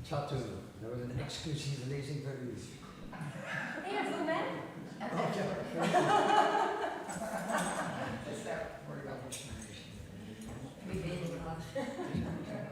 tattoo. There was an exclusieve lezing voor u. Ja, voor mij? Oké. Wie weet het wel.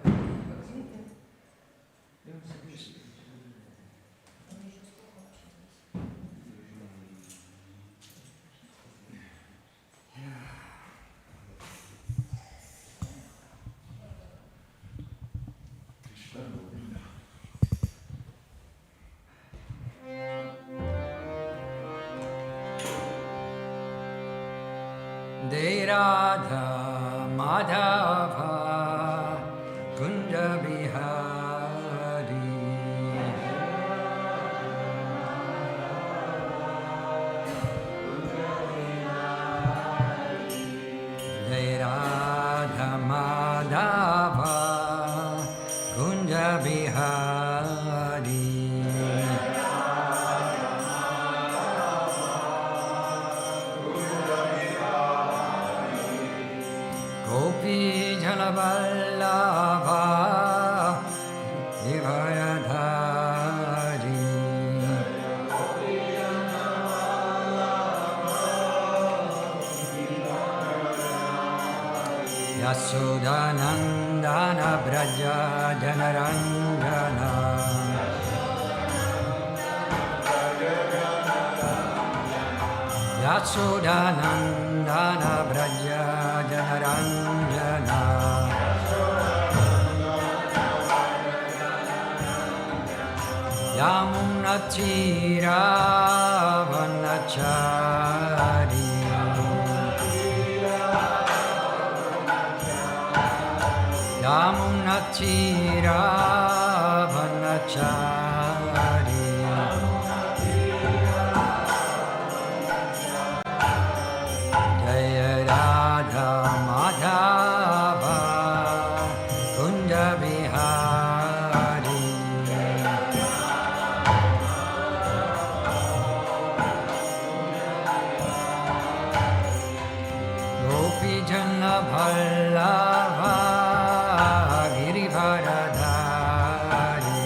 De Radha Madhava Kunja Bihari De Radha Madhava Kunja Bihari Gopi Janavallabha Vivayadhari Yasodhanandana Braja Janaranjana Yasodhanandana Braja Janaranjana Yamunatira Vanachari Yamunatira Vanachari Jaya Radha Madhava Kunja Bihari Gopi Jana Ballava Girivardhari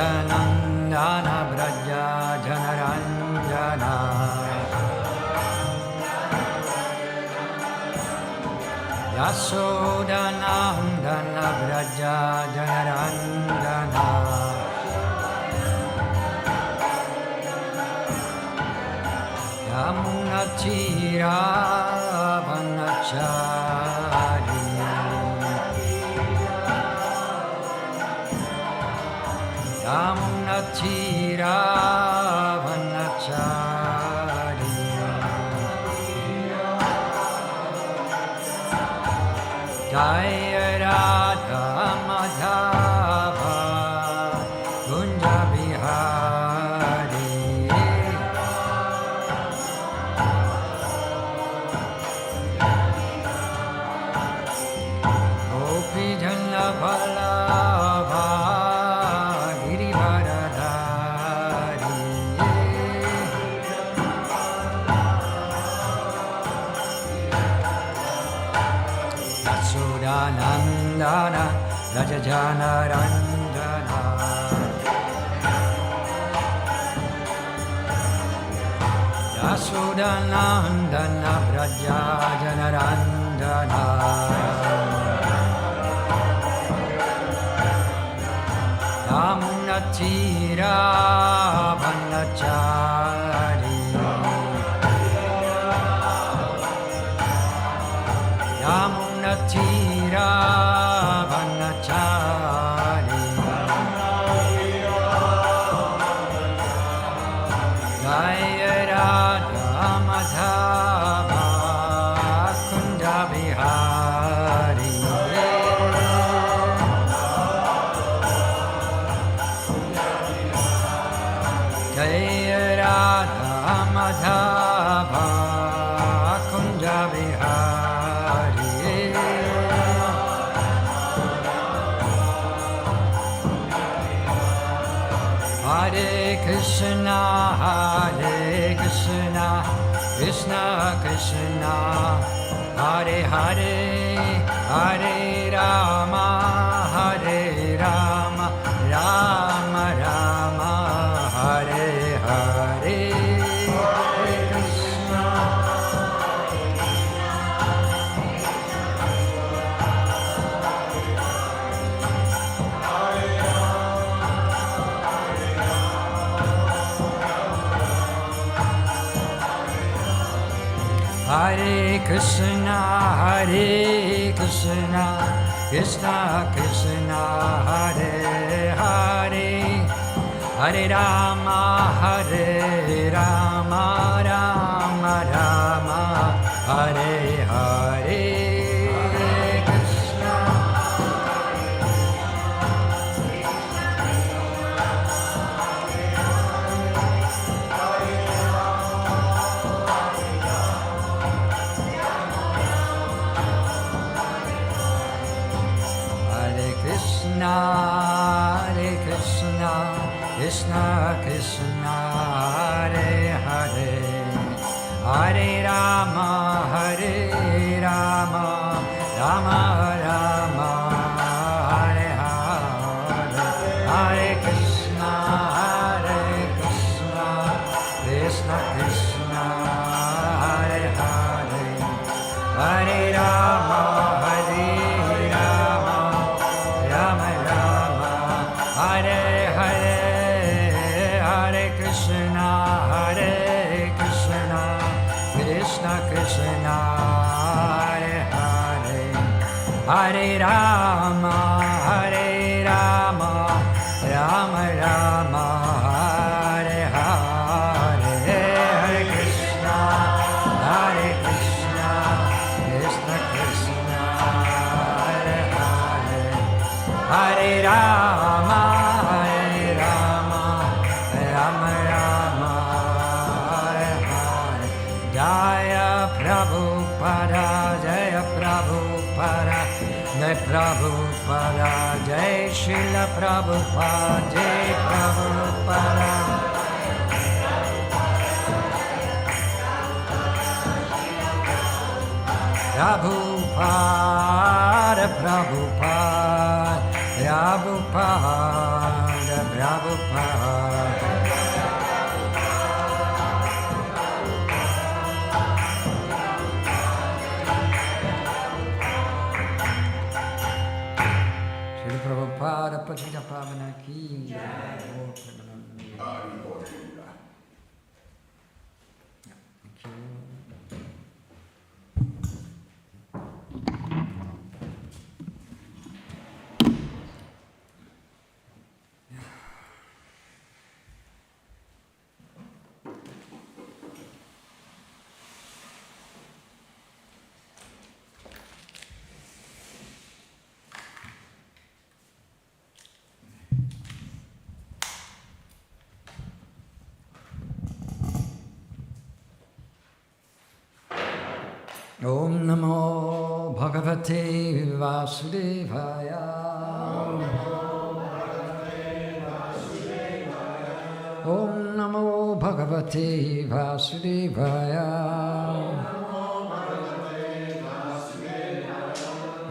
Yasodhanandana Braja Janaranjana Yasodhanandana Braja Janaranjana Yamunatira Vanachari Yamunatira Vanachari Jaya Radha Madhava Kunja Bihari Gopi Jana Ballabha Girivardhari Yasodhanandana Raja Janaranjana Yasodhanandana Braja Janaranjana Yamunatira Vanachari Yamunatira Vanachari Jaya Radha Madhava Kunja Bihari Jaya Radha Madhava Kunja Bihari Hare Krishna, Krishna Krishna, Hare Hare, Hare Rama, Hare Rama, Rama Rama, Hare Hare. Hare Krishna, Hare Krishna, Krishna Krishna, Hare Hare, Hare Rama, Rama Rama, Hare Hare. Hare Krishna, Krishna Krishna, Hare Hare, Hare Rama, Rama Rama, Hare Hare. Hare Krishna, Krishna Krishna, Hare Hare, Hare Rama, Rama Rama, Hare Hare. Hare Krishna, Krishna Krishna, Hare Hare, Hare Rama, Rama Rama, Hare Hare. Hare Krishna, Krishna Krishna, Hare Hare, Hare Rama, Rama Rama, Hare Hare. Jaya Prabhupada, Jaya Prabhupada, Jai Prabhupada, Jai Srila Prabhupada, Jai Prabhupada. Prabhupada, Prabhupada, Prabhupada, Prabhupada. Srila Prabhupada Patita Pavana Ki. Thank you. Om Namo Bhagavate Vasudevaya. Om Namo Bhagavate Vasudevaya.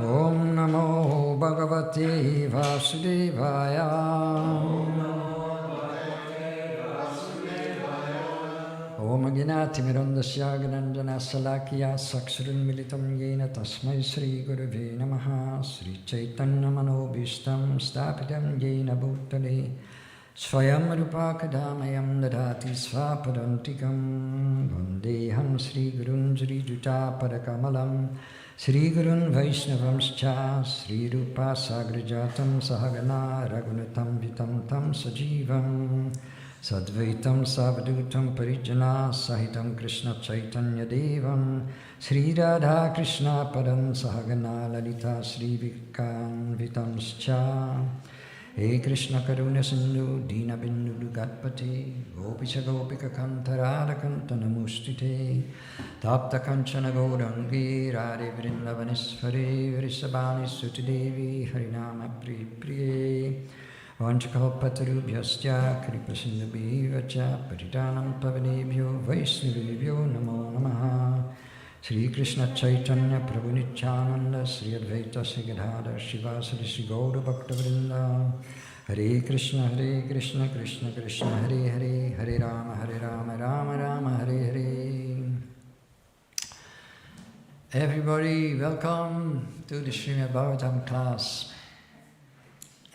Om Namo Bhagavate Vasudevaya. Om Gnati Mirandasya Gananjana Salakya Sakshuran Militam Yena Tasmai Sri Gurave Namaha Sri Chaitanya Manobhishtam Stapitam Yena Bhutale Swayam Rupa Kadamayam Dadati Svapadantikam Vandeham Sri Gurun Sri Juta Parakamalam Sri Gurun Vaishnavamscha Sri Rupa Sagrajatam Sahagana Ragunatam Vitam Tam Sajivam Sadvaitam Savadutam Parijana Sahitam Krishna Chaitanya Devam Sri Radha Krishna Padam Sahagana Lalita Sri Vikam Vitamscha He Krishna Karuna Sindhu Dina Bindu Gatpati Gopisha Gopika Kantarada Kantanamustite Tapta Kanchana Gaurangi Radhe Vrindavanisvare Vrisabhani Suti Devi Harinama Pri Priye Vanchakalpatarubhyascha kripasindubhivacha patitanam pavanebhyo vaisnavebhyo namo namaha. Sri Krishna Chaitanya Prabhu Nityananda Sri Advaita Sri Gadadhar Shivasari Sri Gaura Bhaktavrinda. Hare Krishna Krishna Krishna Hare Hare, Hare Rama Rama Rama Hare Hare. Everybody, welcome to the Srimad Bhagavatam class.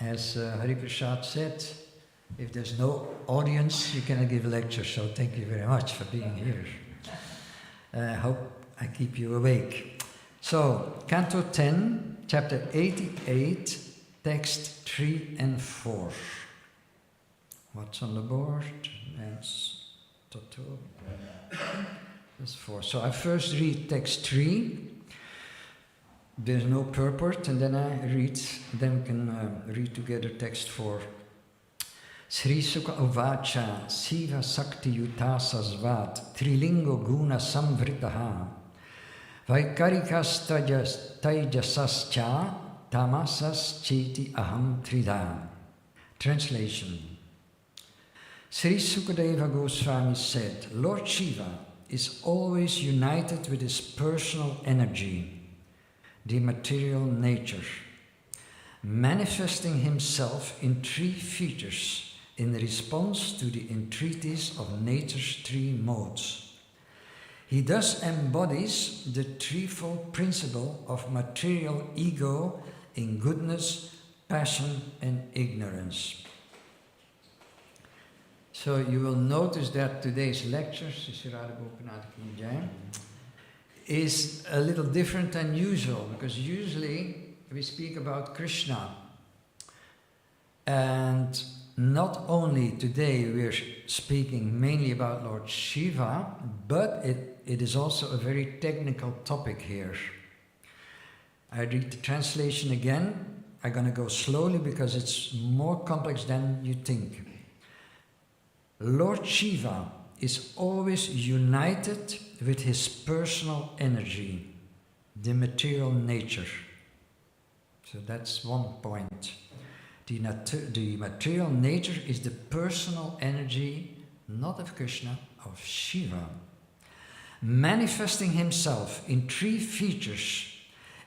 As Hari Prasad said, if there's no audience, you cannot give a lecture, so thank you very much for being here. I hope I keep you awake. So, Canto 10, Chapter 88, Text 3 and 4. What's on the board? That's Toto. That's 4. So I first read text 3. There's no purport, and then I read, then we can read together text 4. Sri Sukha Uvacha Siva Sakti Yutasasvat Trilingo Guna Samvritaha Vaikarikas Taijasascha Tamasas Cheti Aham Trida. Translation. Sri Sukadeva Goswami said, Lord Shiva is always united with his personal energy, the material nature, manifesting himself in 3 features in response to the entreaties of nature's 3 modes. He thus embodies the threefold principle of material ego in goodness, passion, and ignorance. So you will notice that today's lecture, is a little different than usual, because usually we speak about Krishna. And not only today we're speaking mainly about Lord Shiva, but it is also a very technical topic here. I read the translation again. I'm going to go slowly because it's more complex than you think. Lord Shiva is always united with his personal energy, the material nature. So that's one point. The material nature is the personal energy, not of Krishna, of Shiva, manifesting himself in 3 features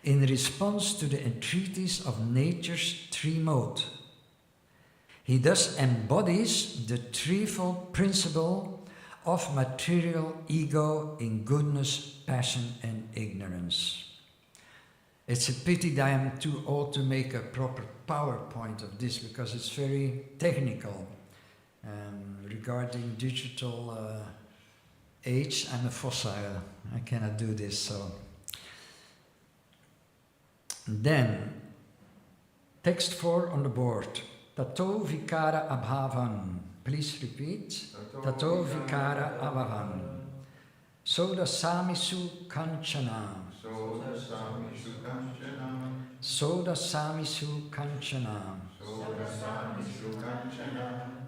in response to the entreaties of nature's 3 modes. He thus embodies the threefold principle of material ego in goodness, passion, and ignorance. It's a pity that I am too old to make a proper PowerPoint of this, because it's very technical. Regarding digital age, I'm a fossil. I cannot do this, so. Then, text 4 on the board. Tato vikara abhavan. Please repeat. Tato vikara abhavan. Soda samisu kanchana. Soda samisu kanchana.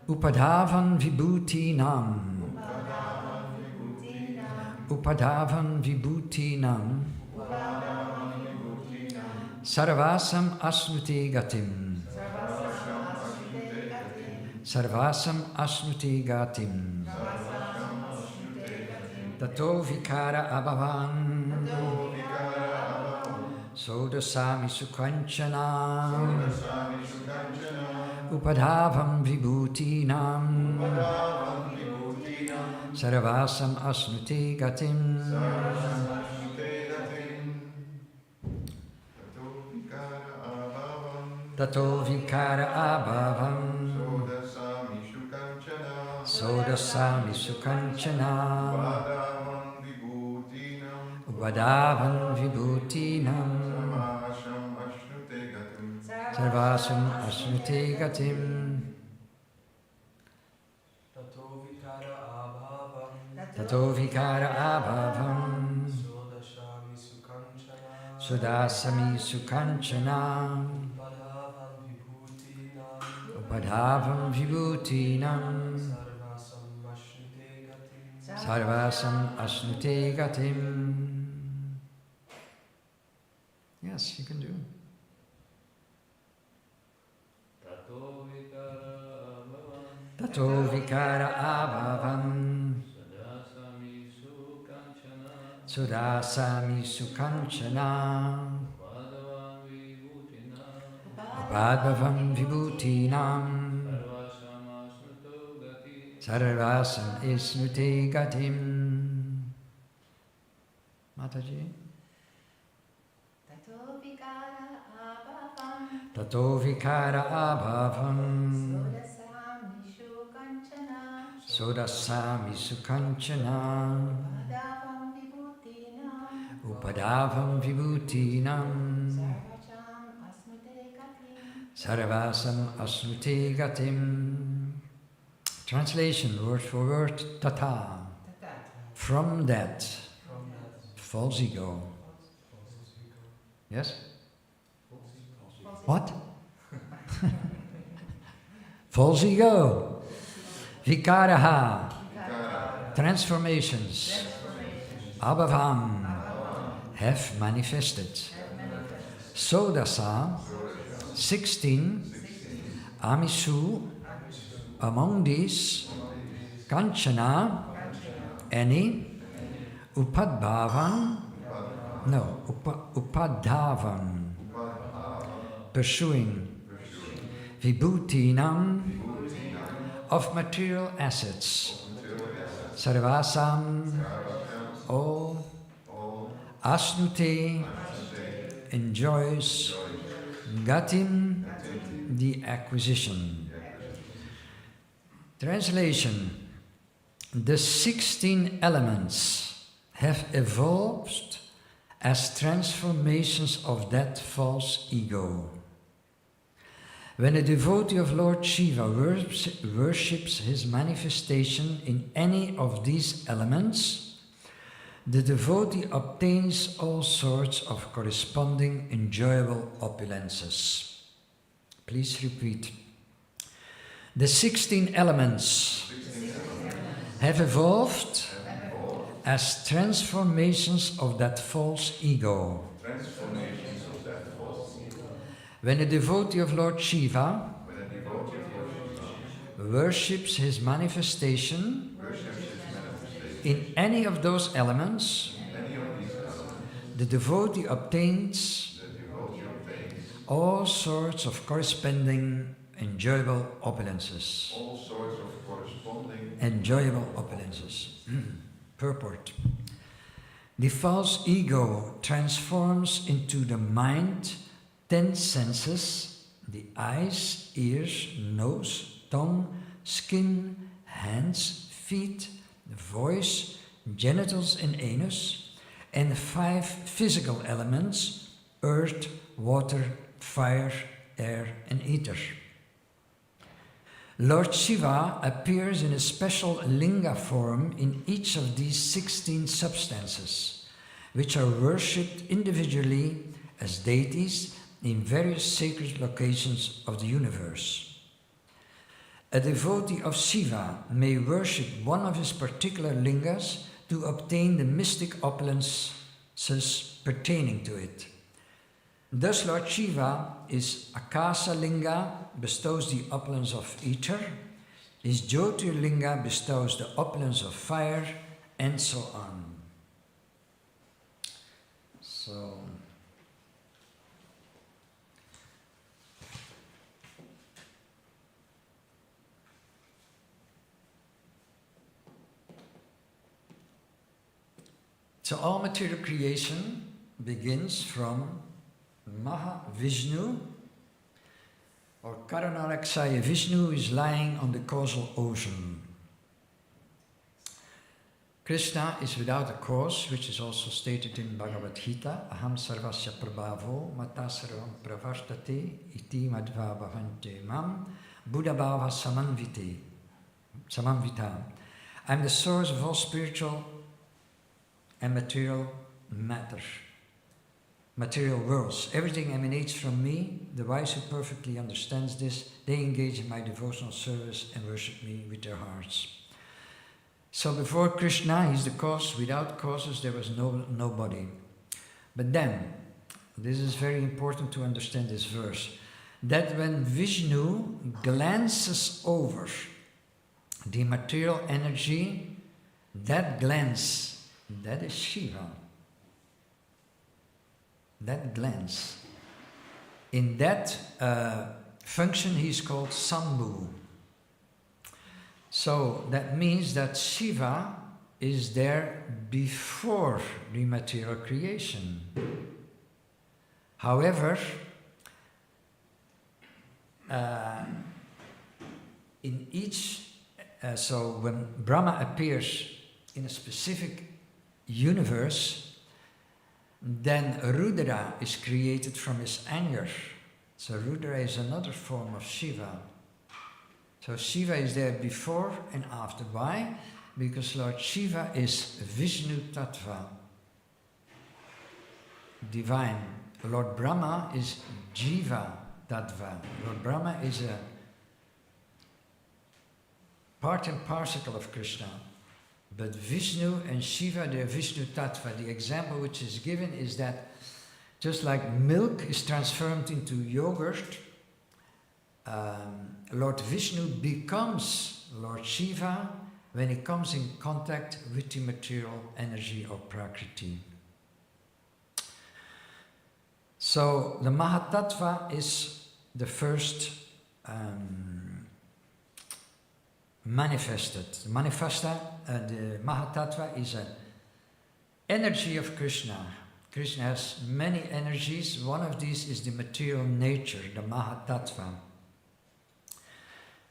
Upadhavan vibhutinam. Upadhavan vibhutinam. Sarvasam asnuti gatim. Sarvasam asnuti gatim. Tato vikara abhavan. Sodasami sukanchana. Upadhavam vibhutinam. Sarvasam asnuti gatim. Tato vikara abhavam. Sodasami sukanchana. Vadavan vibhutinam. Sarvasam asnute gatim. Tato vikara abhavam. Sodasami sukanchana. Upadhavam vibhutinam. Sarvasam asnute gatim. Yes, you can do. Tato tato vikara abhavam, sudasami sukanchana, upadbhavam vibhutinam, sarvasam ismriti gatim. Mataji? Tato vikara abhavam, sodasami sukanchana, upadavam vibhutinam, sarvasam asmriti gatim. Translation, word for word, tata. From that, false ego. Yes? What? False ego. Vikaraha. Transformations. Abhavam. Have manifested. Sodasa. 16. Amisu. Among these. Kanchana. Any. Upadbhavan. No. Upadhavan. Pursuing. Vibhutinam. Of material assets. Sarvasam. All. Asnute. Enjoys. Gatim. The acquisition. Translation. The 16 elements have evolved as transformations of that false ego. When a devotee of Lord Shiva worships his manifestation in any of these elements, the devotee obtains all sorts of corresponding enjoyable opulences. Please repeat. The 16 elements have evolved as transformations of that false ego. When a devotee of Lord Shiva worships his manifestation in any of those elements, the devotee obtains all sorts of corresponding enjoyable opulences. Enjoyable opulences. Purport. The false ego transforms into the mind 10 senses, the eyes, ears, nose, tongue, skin, hands, feet, voice, genitals and anus, and 5 physical elements, earth, water, fire, air and ether. Lord Shiva appears in a special linga form in each of these 16 substances, which are worshipped individually as deities in various sacred locations of the universe. A devotee of Shiva may worship one of his particular lingas to obtain the mystic opulences pertaining to it. Thus Lord Shiva is Akasa Linga, bestows the opulence of ether, his Jyotirlinga bestows the opulence of fire, and so on. So all material creation begins from Mahavishnu, or Karanaraksaya Vishnu is lying on the causal ocean. Krishna is without a cause, which is also stated in Bhagavad Gita, Aham sarvasya prabhavo mata sarvam pravartate iti madhva bhavante mam buddha bhava samamvita. I am the source of all spiritual and material matter. Material worlds. Everything emanates from me. The wise who perfectly understands this, they engage in my devotional service and worship me with their hearts. So before Krishna, he's the cause. Without causes, there was nobody. But then, this is very important to understand this verse, that when Vishnu glances over the material energy, that glance, that is Shiva. That glance. In that function he is called Sambhu. So that means that Shiva is there before the material creation. However, in each, so when Brahma appears in a specific universe, then Rudra is created from his anger. So Rudra is another form of Shiva. So Shiva is there before and after. Why? Because Lord Shiva is Vishnu Tattva, divine. Lord Brahma is Jiva Tattva. Lord Brahma is a part and parcel of Krishna. But Vishnu and Shiva, they are Vishnu Tattva. The example which is given is that just like milk is transformed into yogurt, Lord Vishnu becomes Lord Shiva when he comes in contact with the material energy of Prakriti. So the Mahatattva is the first manifested. The Mahatattva is an energy of Krishna. Krishna has many energies. One of these is the material nature, the Mahatattva.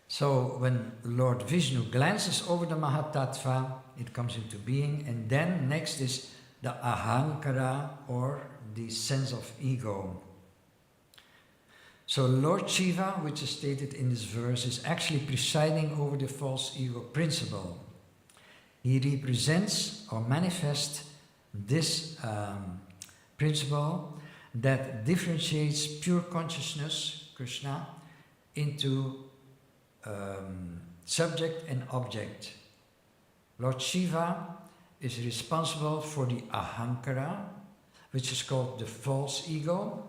So when Lord Vishnu glances over the Mahatattva, it comes into being, and then next is the Ahankara, or the sense of ego. So Lord Shiva, which is stated in this verse, is actually presiding over the false ego principle. He represents or manifests this principle that differentiates pure consciousness, Krishna, into subject and object. Lord Shiva is responsible for the Ahankara, which is called the false ego,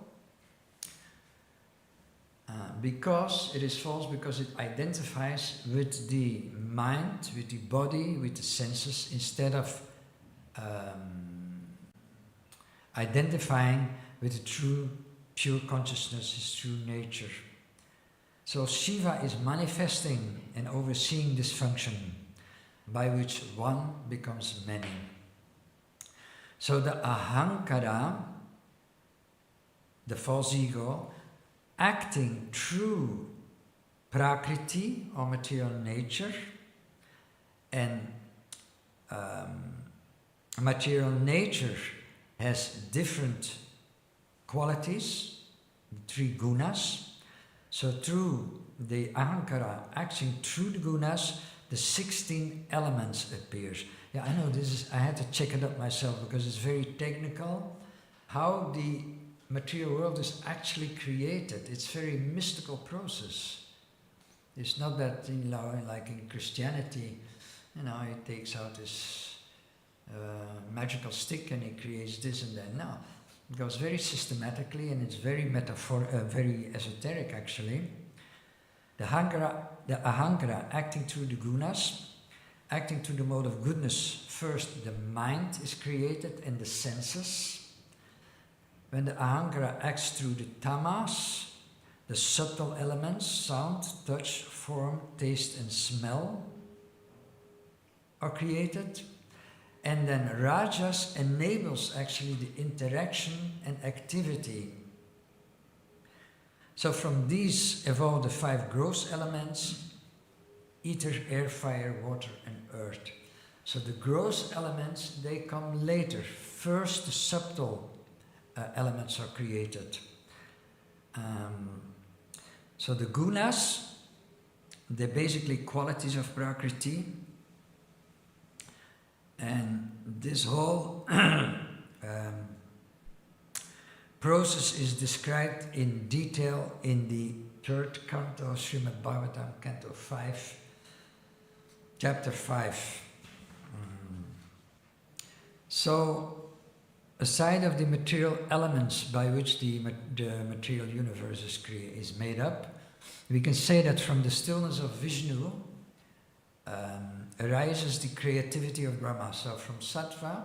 because it is false, because it identifies with the mind, with the body, with the senses, instead of identifying with the true, pure consciousness, his true nature. So Shiva is manifesting and overseeing this function by which one becomes many. So the Ahankara, the false ego, acting through Prakriti or material nature, and material nature has different qualities, 3 gunas. So through the Ahankara acting through the gunas, the 16 elements appears. Yeah, I know this is, I had to check it up myself because it's very technical. How the material world is actually created. It's a very mystical process. It's not that, you know, like in Christianity, you know, he takes out this magical stick and he creates this and that. No, it goes very systematically, and it's very very esoteric actually. The Ahankara acting through the gunas, acting through the mode of goodness. First, the mind is created and the senses. When the Ahankara acts through the tamas, the subtle elements, sound, touch, form, taste and smell are created. And then Rajas enables actually the interaction and activity. So from these evolve the 5 gross elements: ether, air, fire, water and earth. So the gross elements, they come later. First the subtle elements are created. So the gunas, they're basically qualities of Prakriti. And this whole process is described in detail in the 3rd canto, Srimad Bhagavatam, canto 5, chapter 5. So, aside of the material elements by which the material universe is made up, we can say that from the stillness of Vishnu, arises the creativity of Brahma. So from Sattva,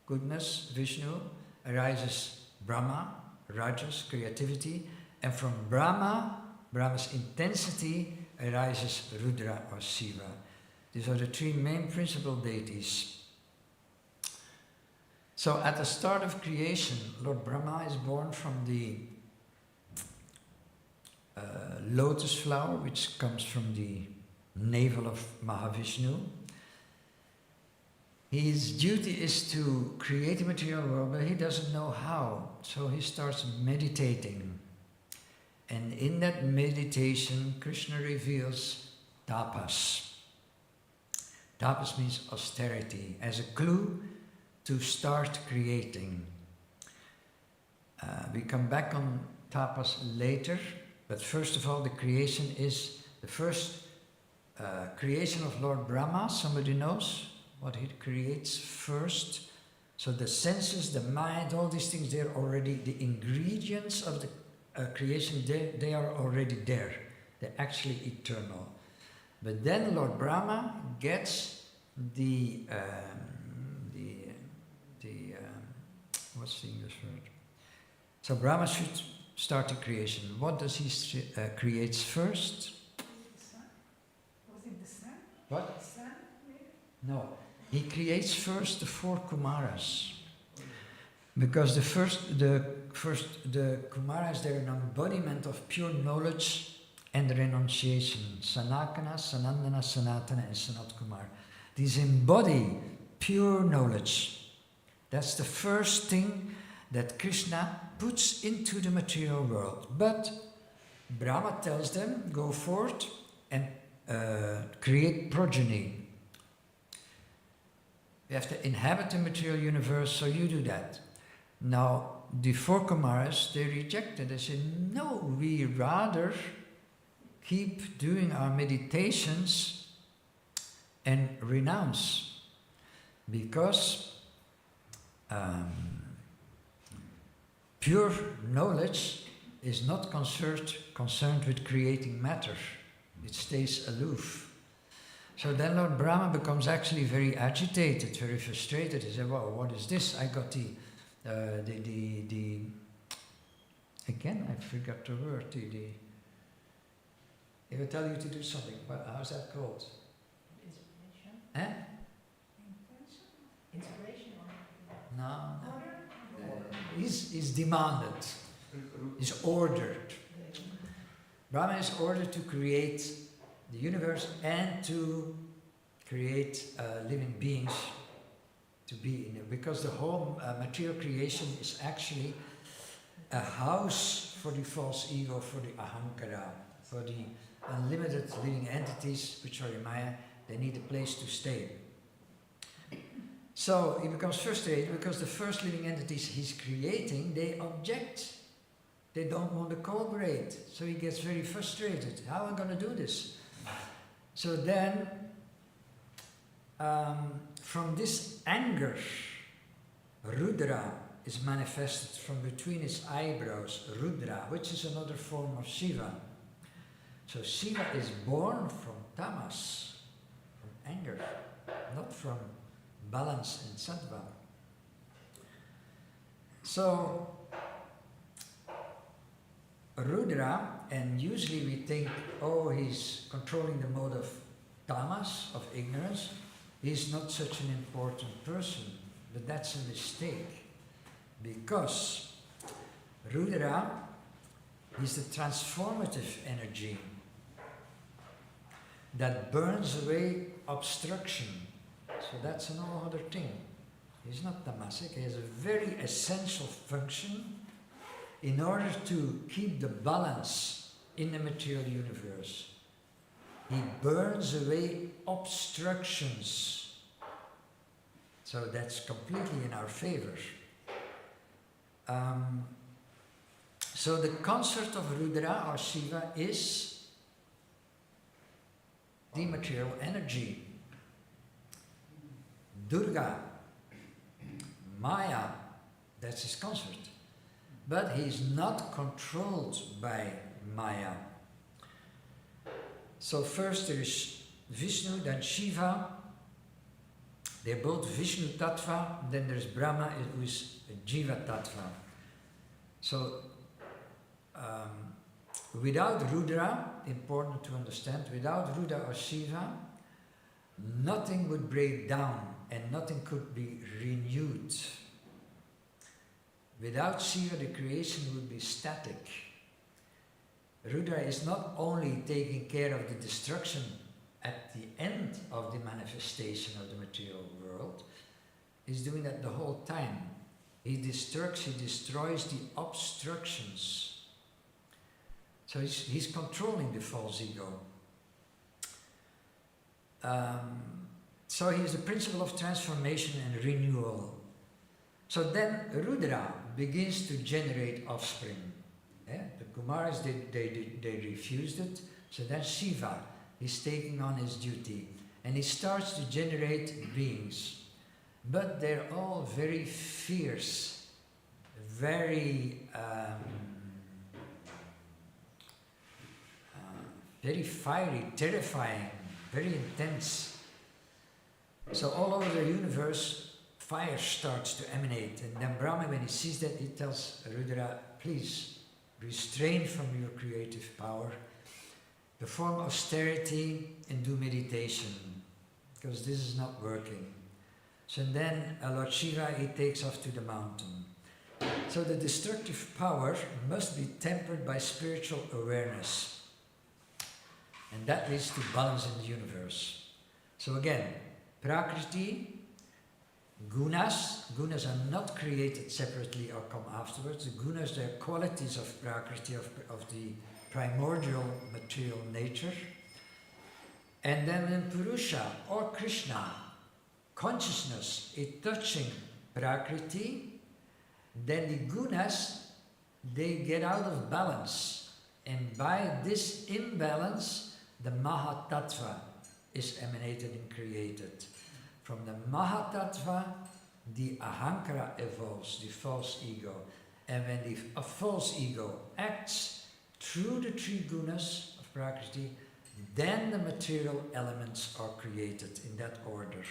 goodness, Vishnu, arises Brahma, Rajas, creativity, and from Brahma, Brahma's intensity, arises Rudra or Shiva. These are the three main principal deities. So at the start of creation, Lord Brahma is born from the lotus flower, which comes from the navel of Mahavishnu. His duty is to create a material world, but he doesn't know how. So he starts meditating. And in that meditation, Krishna reveals tapas. Tapas means austerity, as a clue to start creating. We come back on tapas later, but first of all, the creation is the first creation of Lord Brahma. Somebody knows what he creates first? So the senses, the mind, all these things, they're already, the ingredients of the creation, they are already there. They're actually eternal. But then Lord Brahma gets what's the English word? So Brahma should start the creation. What does he creates first? The sun? Was it the sun? What? The sun, maybe? No. He creates first the four Kumaras. Because the Kumaras, they're an embodiment of pure knowledge and renunciation. Sanakana, Sanandana, Sanatana, and Sanat Kumar. These embody pure knowledge. That's the first thing that Krishna puts into the material world. But Brahma tells them, go forth and create progeny. You have to inhabit the material universe, so you do that. Now, the four Kumaras, they rejected. They said, no, we rather keep doing our meditations and renounce. Because pure knowledge is not concerned with creating matter. It stays aloof. So then Lord Brahma becomes actually very agitated, very frustrated. He said, well, what is this? I got again, I forgot the word, if I tell you to do something, how's that called? Inspiration? Eh? Inspiration? No. He's demanded. He's ordered. Brahma is ordered to create the universe and to create living beings to be in it, because the whole material creation is actually a house for the false ego, for the ahankara, for the unlimited living entities which are in Maya. They need a place to stay. So he becomes frustrated because the first living entities he's creating, they object. They don't want to cooperate. So he gets very frustrated. How am I going to do this? So then, from this anger, Rudra is manifested from between his eyebrows, Rudra, which is another form of Shiva. So Shiva is born from tamas, from anger, not from balance and sattva. So Rudra, and usually we think, oh, he's controlling the mode of tamas, of ignorance. He's not such an important person, but that's a mistake. Because Rudra is the transformative energy that burns away obstruction. So that's another other thing. He's not tamasic, he has a very essential function in order to keep the balance in the material universe. He burns away obstructions. So that's completely in our favor. So the consort of Rudra or Shiva is the material energy. Durga, Maya, that's his consort. But he's not controlled by Maya. So first there is Vishnu, then Shiva. They're both Vishnu Tattva. Then there's Brahma, who is Jiva Tattva. So, without Rudra, important to understand, without Rudra or Shiva, nothing would break down and nothing could be renewed. Without Shiva, the creation would be static. Rudra is not only taking care of the destruction at the end of the manifestation of the material world, he's doing that the whole time. He destroys the obstructions. So he's controlling the false ego. So he is the principle of transformation and renewal. So then Rudra begins to generate offspring. Yeah? The Kumaras, they refused it. So then Shiva is taking on his duty. And he starts to generate beings. But they're all very fierce, very fiery, terrifying, very intense. So all over the universe, fire starts to emanate. And then Brahma, when he sees that, he tells Rudra, please restrain from your creative power, perform austerity and do meditation, because this is not working. So then Lord Shiva, he takes off to the mountain. So the destructive power must be tempered by spiritual awareness. And that leads to balance in the universe. So again, Prakriti, gunas are not created separately or come afterwards. The gunas, they're qualities of Prakriti, of the primordial material nature. And then in Purusha or Krishna, consciousness is touching Prakriti, then the gunas, they get out of balance. And by this imbalance, the Mahatattva is emanated and created. From the Mahatattva, the Ahankara evolves, the false ego. And when the false ego acts through the three gunas of Prakriti, then the material elements are created in that order.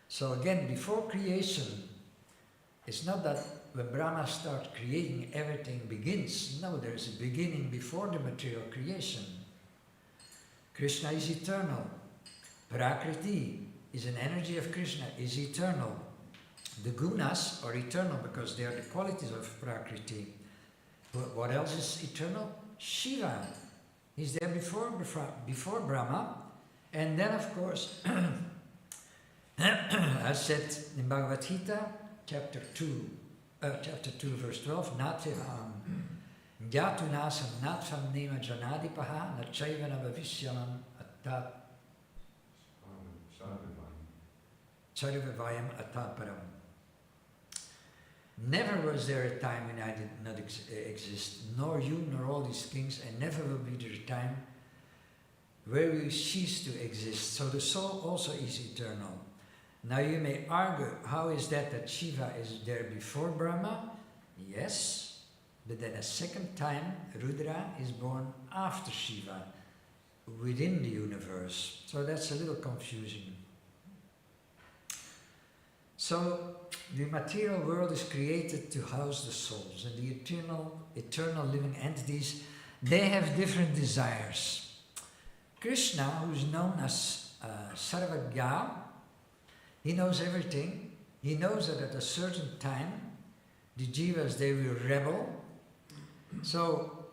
So again, before creation, it's not that when Brahma starts creating, everything begins. No, there is a beginning before the material creation. Krishna is eternal. Prakriti is an energy of Krishna, is eternal. The gunas are eternal because they are the qualities of Prakriti. But what else is eternal? Shiva. He's there before Brahma. And then, of course, as said in Bhagavad Gita, chapter 2, verse 12, Natiham Gyatunasam Natvam Nema Janadipaha Nachayvana Bhavishyam Attat Sarvavayam Attaparam. Never was there a time when I did not exist, nor you nor all these kings, and never will be there a time where we cease to exist. So the soul also is eternal. Now you may argue, how is that Shiva is there before Brahma? Yes, but then a second time Rudra is born after Shiva, within the universe. So that's a little confusing. So the material world is created to house the souls, and the eternal living entities, they have different desires. Krishna, who is known as Sarvagya, he knows everything. He knows that at a certain time, the jivas, they will rebel. So,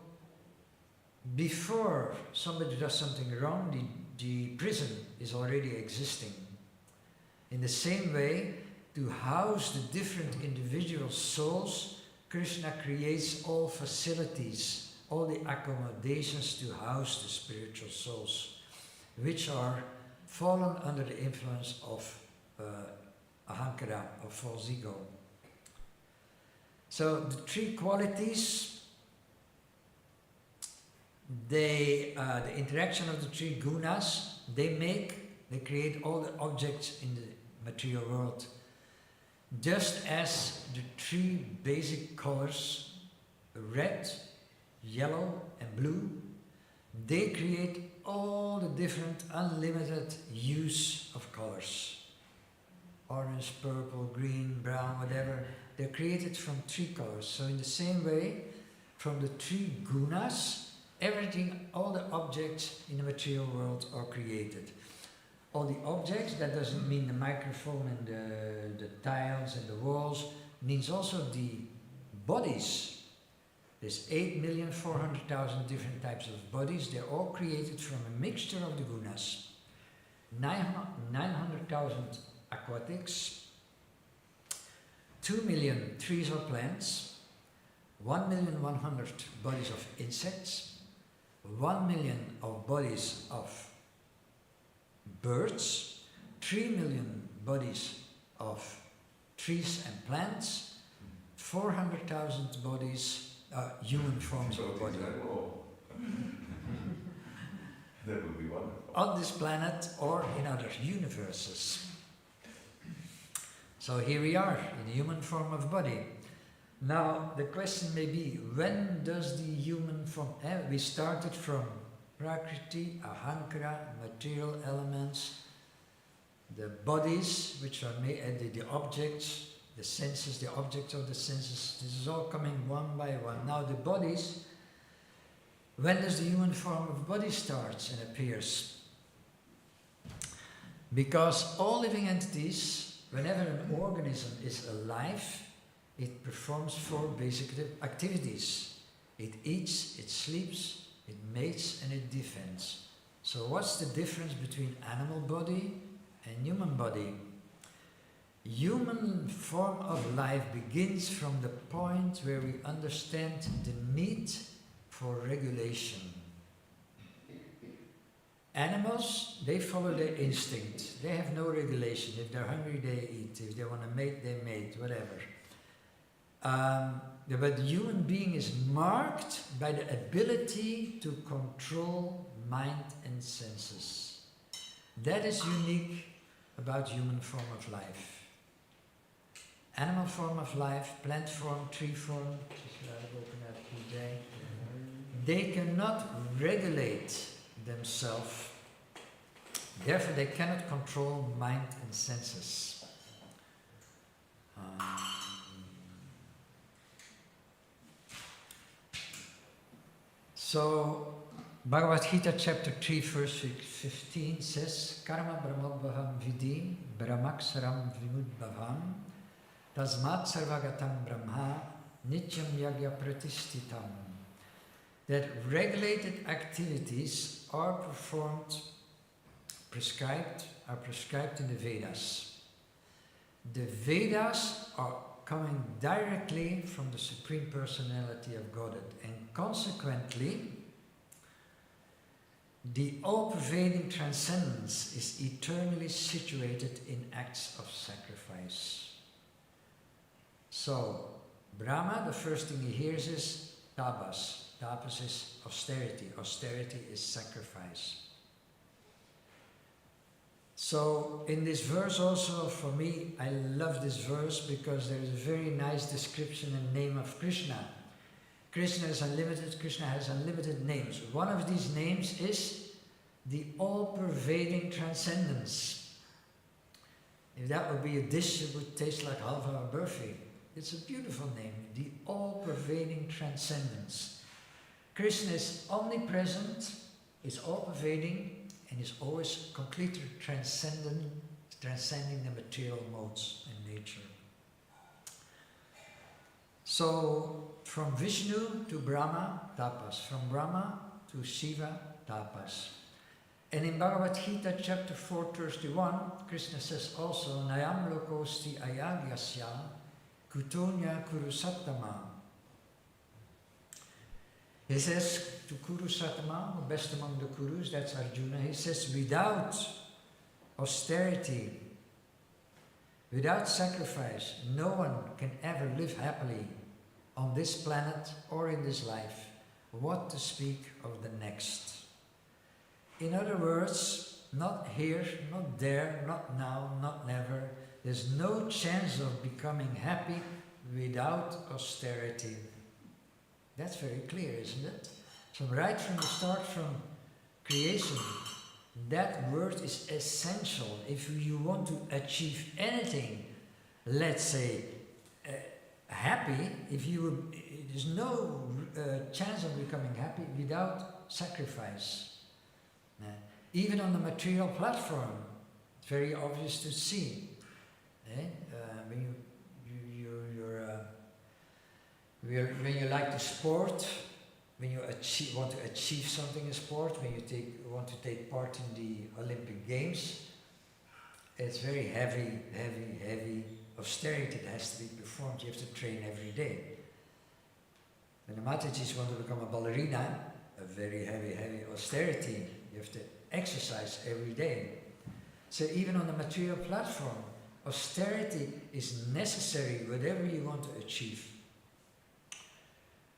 before somebody does something wrong, the prison is already existing. In the same way, to house the different individual souls, Krishna creates all facilities, all the accommodations to house the spiritual souls, which are fallen under the influence of ahankara, or false ego. So the three qualities, the interaction of the three gunas, they create all the objects in the material world. Just as the three basic colors, red, yellow and blue, they create all the different unlimited use of colors. Orange, purple, green, brown, whatever. They're created from 3 colors. So in the same way, from the 3 gunas, everything, all the objects in the material world are created. All the objects, that doesn't mean the microphone and the tiles and the walls, means also the bodies. There's 8,400,000 different types of bodies. They're all created from a mixture of the gunas. 900,000 aquatics, 2 million trees or plants, 1,100,000 bodies of insects, 1 million of bodies of birds, 3 million bodies of trees and plants, 400,000 bodies, human forms of body. That would be wonderful. On this planet or in other universes. So here we are, in a human form of body. Now, the question may be, when does the human form... we started from Prakriti, Ahankara, material elements, the bodies, which are made, the objects, the senses, the objects of the senses. This is all coming one by one. Now, the bodies, when does the human form of body starts and appears? Because all living entities, whenever an organism is alive, it performs 4 basic activities. It eats, it sleeps, it mates, and it defends. So what's the difference between animal body and human body? Human form of life begins from the point where we understand the need for regulation. Animals, they follow their instinct. They have no regulation. If they're hungry, they eat. If they want to mate, they mate, whatever. But the human being is marked by the ability to control mind and senses. That is unique about human form of life. Animal form of life, plant form, tree form, they cannot regulate themselves. Therefore, they cannot control mind and senses. So, Bhagavad Gita chapter 3 verse 15 says, Karma brahmobhaham vidi brahmaksaram vimudbhavam tasmat sarvagatam brahma nityam yagya pratishtitam. That regulated activities are prescribed in the Vedas. The Vedas are coming directly from the Supreme Personality of Godhead, and consequently, the all-pervading transcendence is eternally situated in acts of sacrifice. So, Brahma, the first thing he hears is tapas. Tapas is austerity. Austerity is sacrifice. So, in this verse also, for me, I love this verse because there is a very nice description and name of Krishna. Krishna is unlimited. Krishna has unlimited names. One of these names is the all-pervading transcendence. If that would be a dish, it would taste like halva or burfi. It's a beautiful name, the all-pervading transcendence. Krishna is omnipresent, is all-pervading, and is always completely transcending the material modes and nature. So, from Vishnu to Brahma, tapas. From Brahma to Shiva, tapas. And in Bhagavad Gita chapter 4:31, Krishna says also, Nayam lokosti ayagyasya kutonya Vasuttama. He says to Vasuttama, the best among the Kurus, that's Arjuna, he says, without austerity, without sacrifice, no one can ever live happily on this planet or in this life. What to speak of the next? In other words, not here, not there, not now, not never. There's no chance of becoming happy without austerity. That's very clear, isn't it? So right from the start, from creation, that word is essential. If you want to achieve anything, let's say happy, there's no chance of becoming happy without sacrifice. Even on the material platform, it's very obvious to see. When you like the sport, when you want to achieve something in sport, when you want to take part in the Olympic Games, it's very heavy austerity that has to be performed. You have to train every day. When the Matajis want to become a ballerina, a very heavy austerity. You have to exercise every day. So even on the material platform, austerity is necessary, whatever you want to achieve.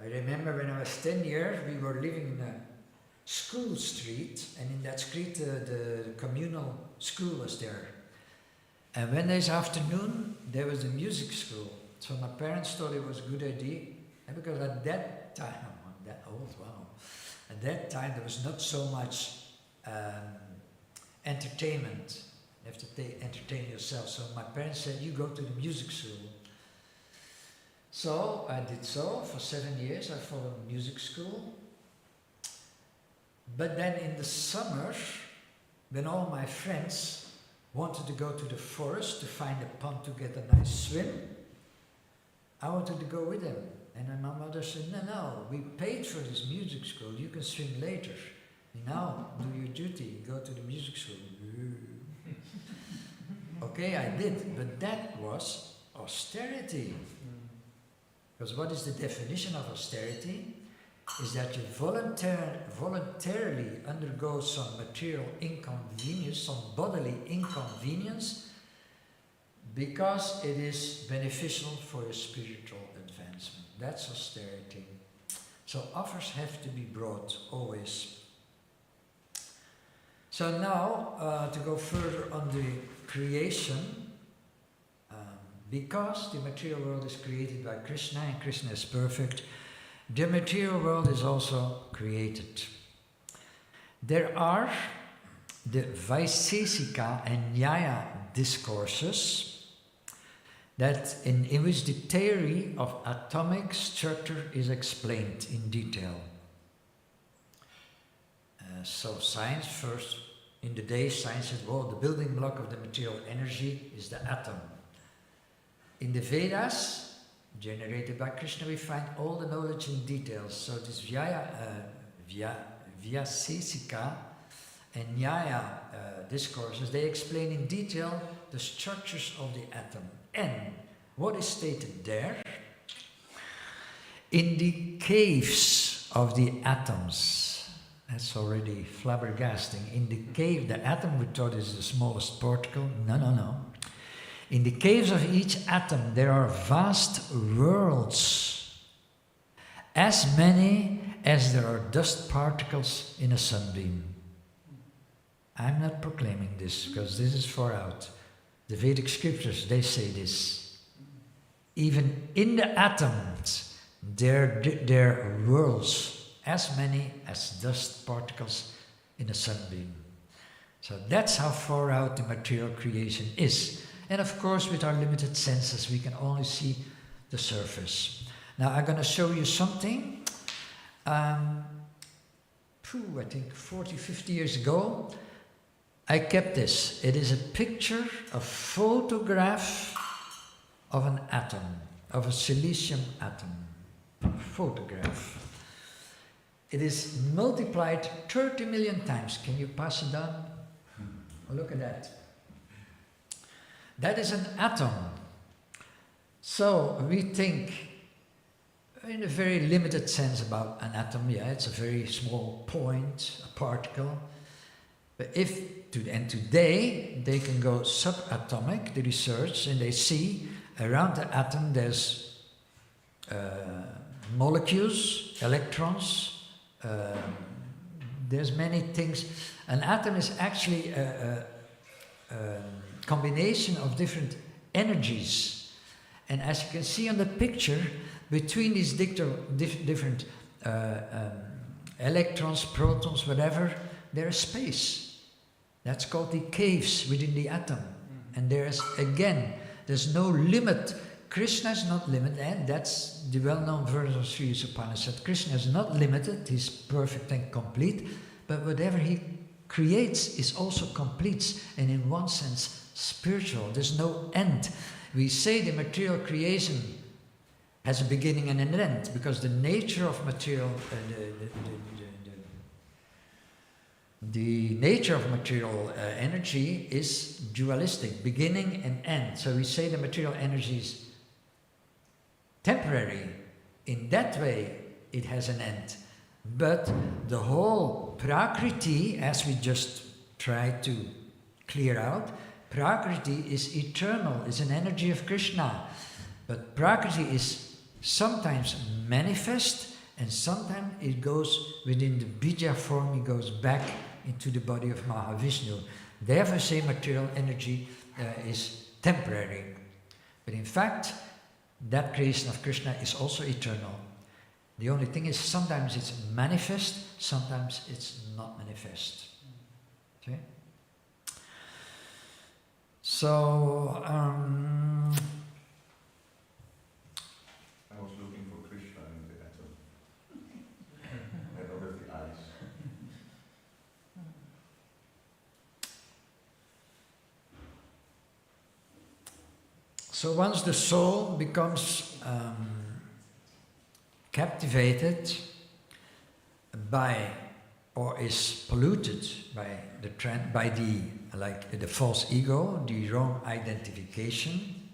I remember when I was 10 years, we were living in a school street, and in that street the communal school was there. And Wednesday afternoon, there was a music school. So my parents thought it was a good idea, and because at that time, I'm that old, wow. At that time there was not so much entertainment. You have to entertain yourself. So my parents said, you go to the music school. So I did so for 7 years. I followed music school. But then in the summer, when all my friends wanted to go to the forest to find a pond to get a nice swim, I wanted to go with them. And then my mother said, no, we paid for this music school, you can swim later. Now, do your duty, go to the music school. Okay, I did, but that was austerity. Because what is the definition of austerity? Is that you voluntarily undergo some material inconvenience, some bodily inconvenience, because it is beneficial for your spiritual advancement. That's austerity. So offers have to be brought always. So now, to go further on the creation, because the material world is created by Krishna and Krishna is perfect, the material world is also created. There are the Vaisesika and Nyaya discourses in which the theory of atomic structure is explained in detail. So science first, in the day science said, well, the building block of the material energy is the atom. In the Vedas, generated by Krishna, we find all the knowledge in details. So this Vyasesika and Nyaya discourses, they explain in detail the structures of the atom. And what is stated there? In the caves of the atoms, that's already flabbergasting. In the cave, the atom we thought is the smallest particle. No. In the caves of each atom there are vast worlds, as many as there are dust particles in a sunbeam. I'm not proclaiming this, because this is far out. The Vedic scriptures, they say this. Even in the atoms, there are worlds, as many as dust particles in a sunbeam. So that's how far out the material creation is. And of course, with our limited senses, we can only see the surface. Now, I'm going to show you something. I think 40, 50 years ago, I kept this. It is a picture, a photograph of an atom, of a silicium atom. A photograph. It is multiplied 30 million times. Can you pass it down? Oh, look at that. That is an atom. So we think in a very limited sense about an atom. Yeah, it's a very small point, a particle. But today they can go subatomic, the research, and they see around the atom there's molecules, electrons, there's many things. An atom is actually a combination of different energies. And as you can see on the picture, between these different electrons, protons, whatever, there is space. That's called the caves within the atom. And there's no limit. Krishna is not limited, and that's the well-known verse of Sri Upanishad. Krishna is not limited, he's perfect and complete, but whatever he creates is also complete, and in one sense spiritual. There's no end. We say the material creation has a beginning and an end, because the nature of material, the nature of material energy is dualistic, beginning and end. So we say the material energy is temporary. In that way, it has an end. But the whole Prakriti, as we just tried to clear out, Prakriti is eternal, is an energy of Krishna. But Prakriti is sometimes manifest, and sometimes it goes within the Bija form, it goes back into the body of Mahavishnu. Therefore, say material energy is temporary. But in fact, that creation of Krishna is also eternal. The only thing is, sometimes it's manifest, sometimes it's not manifest. Okay? So, I was looking for Krishna in the atom. I don't have the eyes. so once the soul becomes captivated by, or is polluted by the false ego, the wrong identification,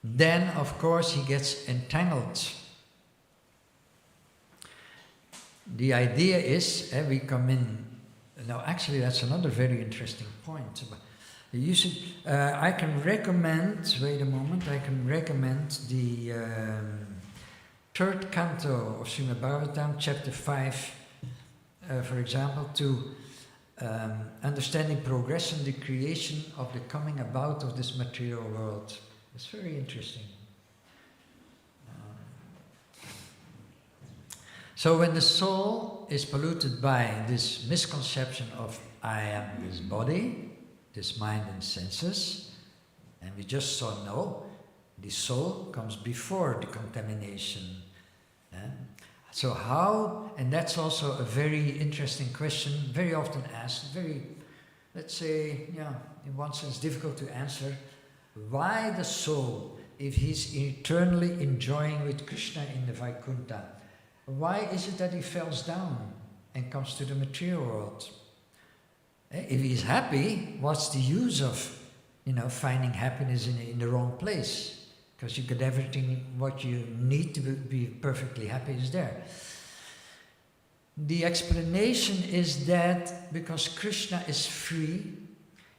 then of course he gets entangled. The idea is, we come in. Now, actually, that's another very interesting point. You should. I can recommend. Wait a moment. I can recommend the third canto of Srimad Bhagavatam, chapter 5, for example, to understanding progression, the creation of the coming about of this material world. It's very interesting. So when the soul is polluted by this misconception of I am this body, this mind and senses, and we just saw no, the soul comes before the contamination. So how, and that's also a very interesting question, very often asked, very, let's say, in one sense difficult to answer. Why the soul, if he's eternally enjoying with Krishna in the Vaikuntha, why is it that he falls down and comes to the material world? If he's happy, what's the use of, finding happiness in the wrong place? Because you get everything what you need to be perfectly happy is there. The explanation is that because Krishna is free,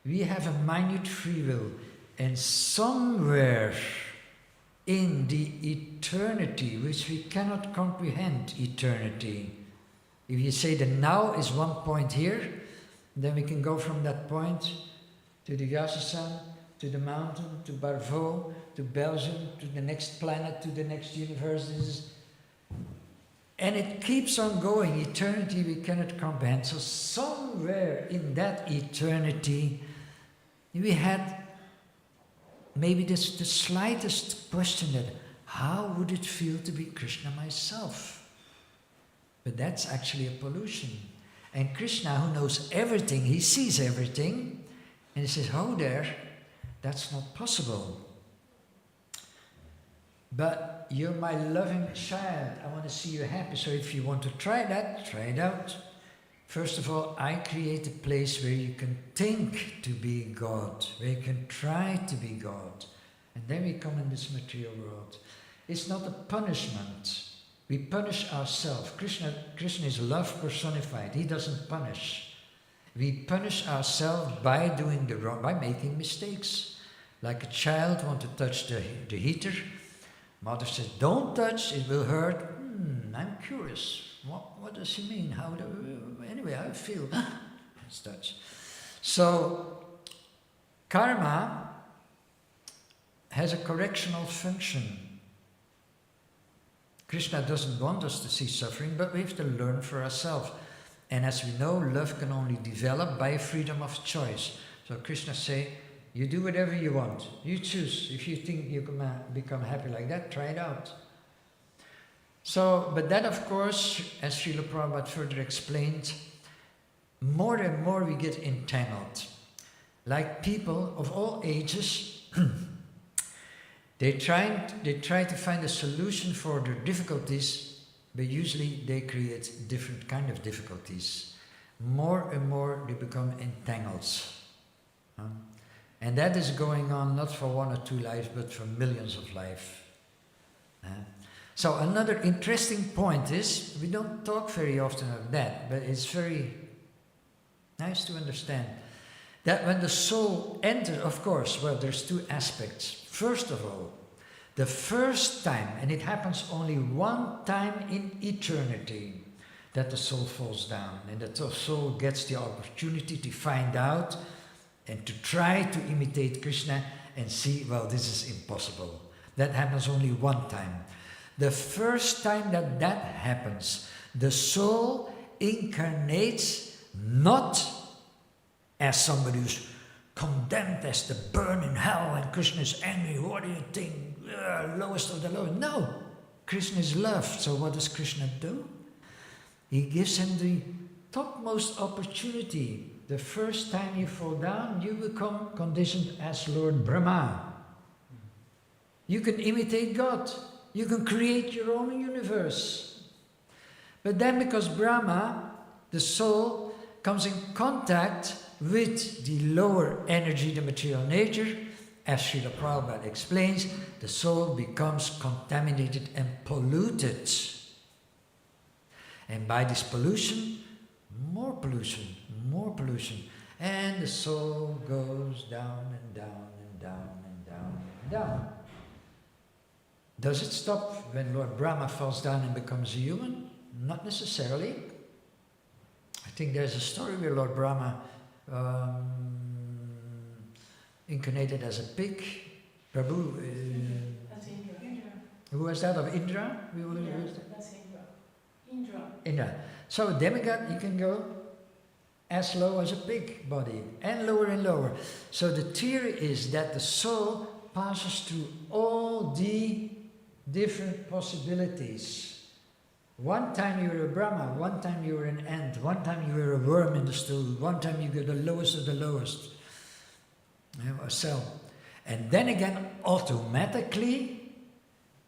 we have a minute free will, and somewhere in the eternity, which we cannot comprehend eternity, if you say the now is one point here, then we can go from that point to the Vasuttama, to the mountain, to Barvo, to Belgium, to the next planet, to the next universe. And it keeps on going. Eternity we cannot comprehend. So somewhere in that eternity, we had maybe the slightest question that, how would it feel to be Krishna myself? But that's actually a pollution. And Krishna, who knows everything, he sees everything, and he says, oh there, that's not possible. But you're my loving child, I want to see you happy, so if you want to try that, try it out. First of all, I create a place where you can think to be God, where you can try to be God. And then we come in this material world. It's not a punishment. We punish ourselves. Krishna is love personified. He doesn't punish. We punish ourselves by doing the wrong, by making mistakes. Like a child wants to touch the heater. Mother says, don't touch, it will hurt. I'm curious. What does he mean? Anyway, I feel. Let's touch. So, karma has a correctional function. Krishna doesn't want us to see suffering, but we have to learn for ourselves. And as we know, love can only develop by freedom of choice. So Krishna say, you do whatever you want. You choose. If you think you can become happy like that, try it out. So, but that of course, as Srila Prabhupada further explained, more and more we get entangled. Like people of all ages, they try to find a solution for their difficulties, but usually they create different kind of difficulties. More and more they become entangled. And that is going on not for 1 or 2 lives, but for millions of lives. So another interesting point is, we don't talk very often of that, but it's very nice to understand, that when the soul enters, of course, well, there's 2 aspects. First of all, the first time, and it happens only one time in eternity, that the soul falls down, and that the soul gets the opportunity to find out and to try to imitate Krishna and see, well, this is impossible. That happens only one time. The first time that that happens, the soul incarnates not as somebody who's condemned as to burn in hell and Krishna is angry. What do you think? Lowest of the low. No, Krishna is love. So what does Krishna do? He gives him the topmost opportunity. The first time you fall down, you become conditioned as Lord Brahma. You can imitate God. You can create your own universe. But then because Brahma, the soul, comes in contact with the lower energy, the material nature, as Srila Prabhupada explains, the soul becomes contaminated and polluted. And by this pollution, more pollution, and the soul goes down and down and down and down and down. Does it stop when Lord Brahma falls down and becomes a human? Not necessarily. I think there's a story where Lord Brahma incarnated as a pig. Prabhu, That's Indra. who was that, of Indra? That's Indra. Indra. So a demigod, you can go as low as a pig body, and lower. So the theory is that the soul passes through all the different possibilities. One time you were a Brahma, one time you were an ant, one time you were a worm in the stool, one time you get the lowest of the lowest, a cell. And then again, automatically,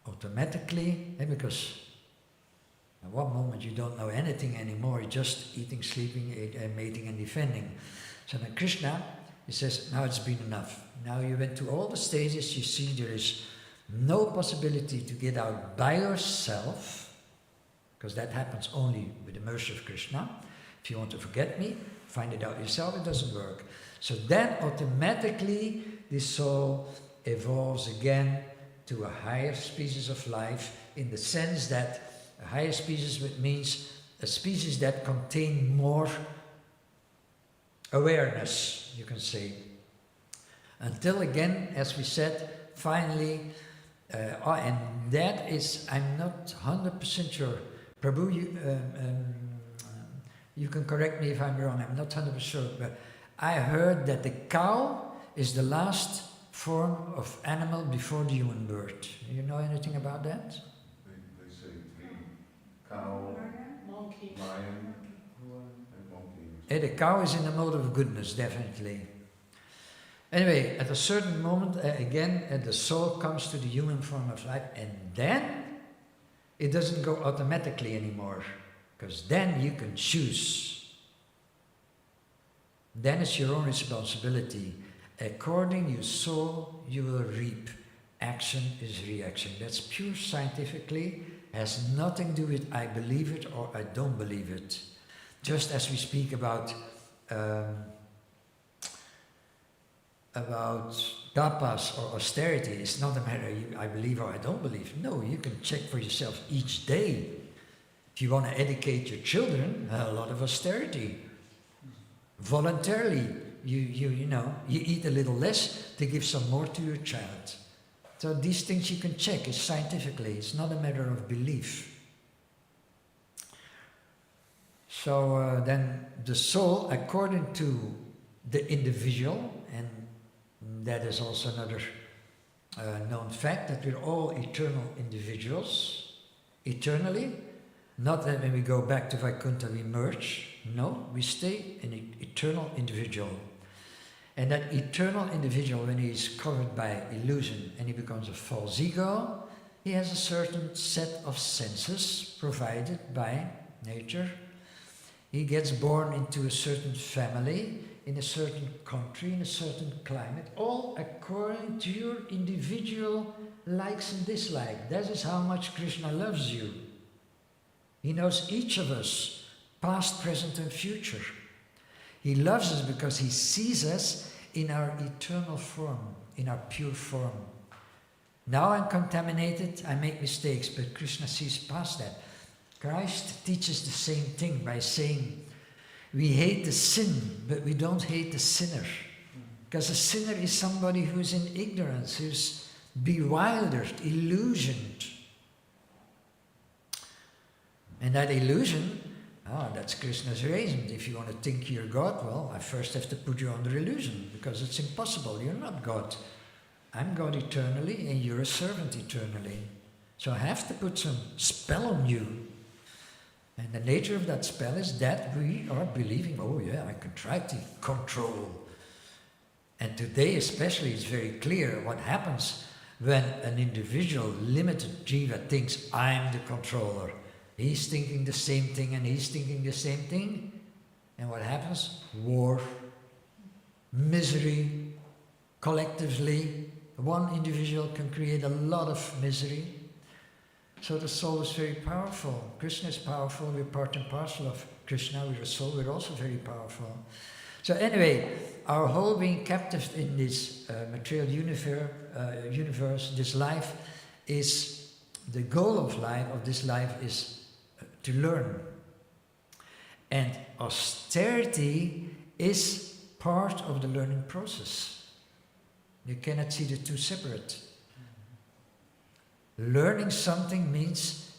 because at one moment you don't know anything anymore, you're just eating, sleeping, mating and defending. So then Krishna, he says, now it's been enough. Now you went through all the stages, you see there is no possibility to get out by yourself, because that happens only with the mercy of Krishna. If you want to forget me, find it out yourself, it doesn't work. So then automatically the soul evolves again to a higher species of life, in the sense that a higher species means a species that contain more awareness, you can say. Until again, as we said, finally, and that is, I'm not 100% sure. Prabhu, you can correct me if I'm wrong, I'm not 100% sure, but I heard that the cow is the last form of animal before the human birth. Do you know anything about that? They say the cow, Monkey. lion, and monkey. The cow is in the mode of goodness, definitely. Anyway, at a certain moment, again, the soul comes to the human form of life, and then it doesn't go automatically anymore, because then you can choose. Then it's your own responsibility. According you sow, you will reap. Action is reaction. That's pure scientifically, has nothing to do with I believe it or I don't believe it. Just as we speak about tapas or austerity, it's not a matter I believe or I don't believe. No, you can check for yourself each day. If you want to educate your children, a lot of austerity. Voluntarily, you eat a little less to give some more to your child. So these things you can check, it's scientifically, it's not a matter of belief. So then the soul, according to the individual, and that is also another known fact, that we're all eternal individuals, eternally. Not that when we go back to Vaikuntha we merge. No, we stay an eternal individual. And that eternal individual, when he is covered by illusion and he becomes a false ego, he has a certain set of senses provided by nature. He gets born into a certain family, in a certain country, in a certain climate, all according to your individual likes and dislikes. That is how much Krishna loves you. He knows each of us, past, present and future. He loves us because he sees us in our eternal form, in our pure form. Now I'm contaminated, I make mistakes, but Krishna sees past that. Christ teaches the same thing by saying, we hate the sin, but we don't hate the sinner. Because a sinner is somebody who's in ignorance, who's bewildered, illusioned. And that illusion, that's Krishna's reason. If you want to think you're God, well, I first have to put you under illusion, because it's impossible. You're not God. I'm God eternally, and you're a servant eternally. So I have to put some spell on you. And the nature of that spell is that we are believing, oh yeah, I can try to control. And today especially it's very clear what happens when an individual, limited jiva, thinks I'm the controller. He's thinking the same thing and he's thinking the same thing. And what happens? War, misery, collectively. One individual can create a lot of misery. So the soul is very powerful. Krishna is powerful. We're part and parcel of Krishna. We're a soul. We're also very powerful. So anyway, our whole being captive in this material universe, this life, is the goal of life. Of this life is to learn. And austerity is part of the learning process. You cannot see the two separate. Learning something means,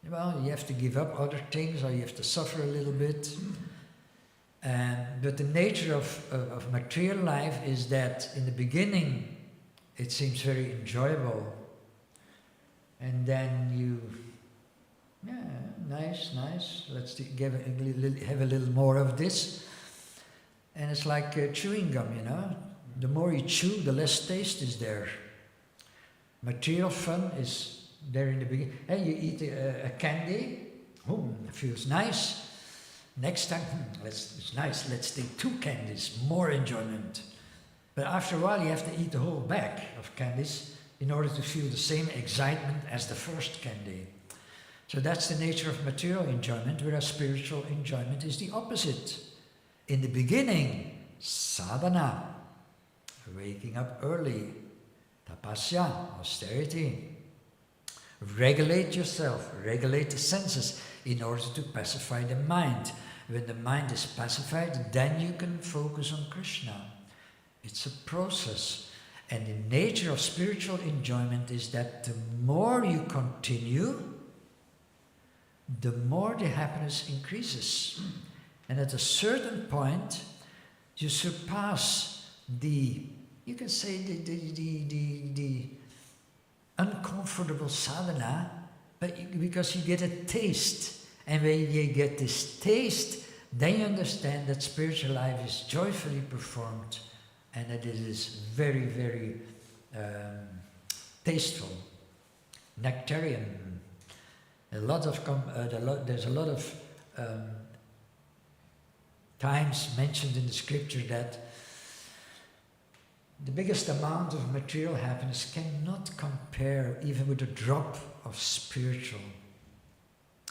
well, you have to give up other things, or you have to suffer a little bit. But the nature of material life is that in the beginning it seems very enjoyable. And then you, nice, let's have a little more of this. And it's like chewing gum, you know. The more you chew, the less taste is there. Material fun is there in the beginning. Hey, you eat a candy, it feels nice. Next time, it's nice, let's take 2 candies, more enjoyment. But after a while you have to eat the whole bag of candies in order to feel the same excitement as the first candy. So that's the nature of material enjoyment, whereas spiritual enjoyment is the opposite. In the beginning, sadhana, waking up early, tapasya, austerity. Regulate yourself, regulate the senses in order to pacify the mind. When the mind is pacified, then you can focus on Krishna. It's a process. And the nature of spiritual enjoyment is that the more you continue, the more the happiness increases. And at a certain point, you surpass the, you can say the uncomfortable sadhana, but because you get a taste. And when you get this taste, then you understand that spiritual life is joyfully performed and that it is very, very tasteful, nectarian. There's a lot of times mentioned in the scripture that the biggest amount of material happiness cannot compare even with a drop of spiritual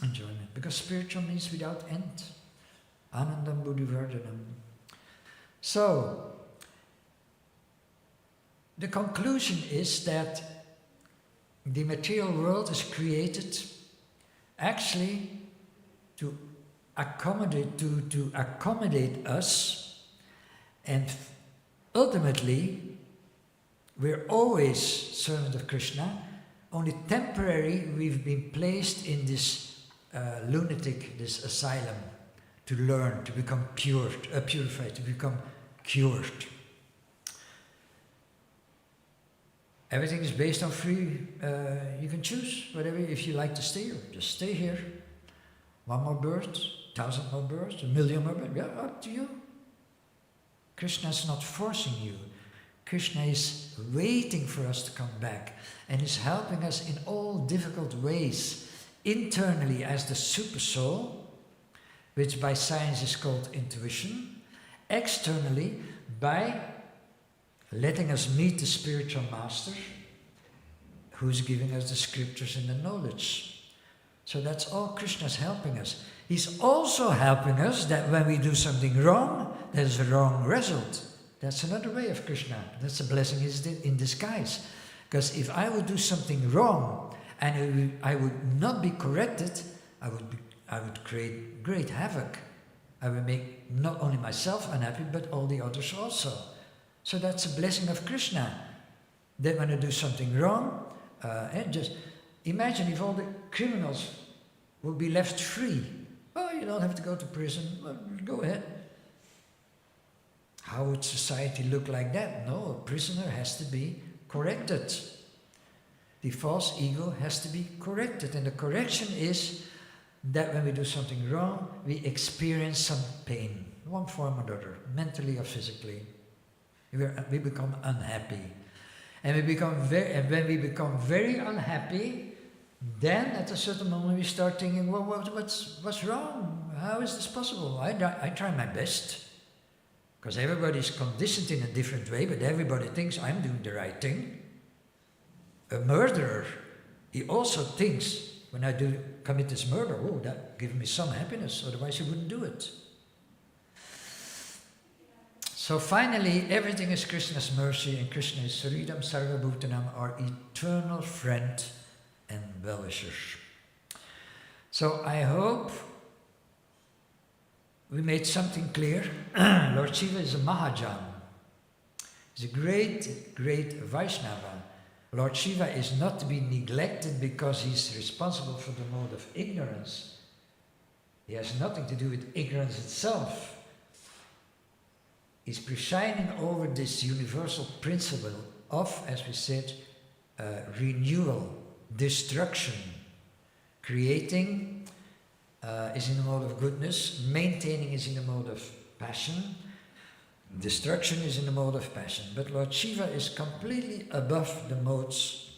enjoyment, because spiritual means without end. Anandam buddhivardhanam. So, the conclusion is that the material world is created actually to accommodate us, and ultimately we're always servant of Krishna. Only temporary we've been placed in this lunatic, this asylum, to learn, to become purified, to become cured. Everything is based on free, you can choose whatever, if you like to stay here, just stay here. 1 more birth, 1,000 more births, 1,000,000 more births, yeah, up to you. Krishna is not forcing you. Krishna is waiting for us to come back and is helping us in all difficult ways, internally as the super soul, which by science is called intuition, externally by letting us meet the spiritual master who's giving us the scriptures and the knowledge. So that's all Krishna's helping us. He's also helping us that when we do something wrong, there's a wrong result. That's another way of Krishna. That's a blessing in disguise. Because if I would do something wrong and I would not be corrected, I would create great havoc. I would make not only myself unhappy, but all the others also. So that's a blessing of Krishna. That when I do something wrong, and just imagine if all the criminals would be left free. Oh, you don't have to go to prison. Well, go ahead. How would society look like that? No, a prisoner has to be corrected. The false ego has to be corrected. And the correction is that when we do something wrong, we experience some pain, one form or another, mentally or physically. We become unhappy. And when we become very unhappy, then at a certain moment we start thinking, well, what's wrong? How is this possible? I try my best. Because everybody's conditioned in a different way, but everybody thinks I'm doing the right thing. A murderer, he also thinks, when I commit this murder, oh, that gives me some happiness, otherwise he wouldn't do it. So finally, everything is Krishna's mercy, and Krishna is Saridam Sarvabhutanam, our eternal friend and well-wisher. So I hope we made something clear. Lord Shiva is a Mahajan. He's a great, great Vaishnava. Lord Shiva is not to be neglected because he's responsible for the mode of ignorance. He has nothing to do with ignorance itself. He's presiding over this universal principle of, as we said, renewal, destruction. Creating is in the mode of goodness, maintaining is in the mode of passion, destruction is in the mode of passion. But Lord Shiva is completely above the modes.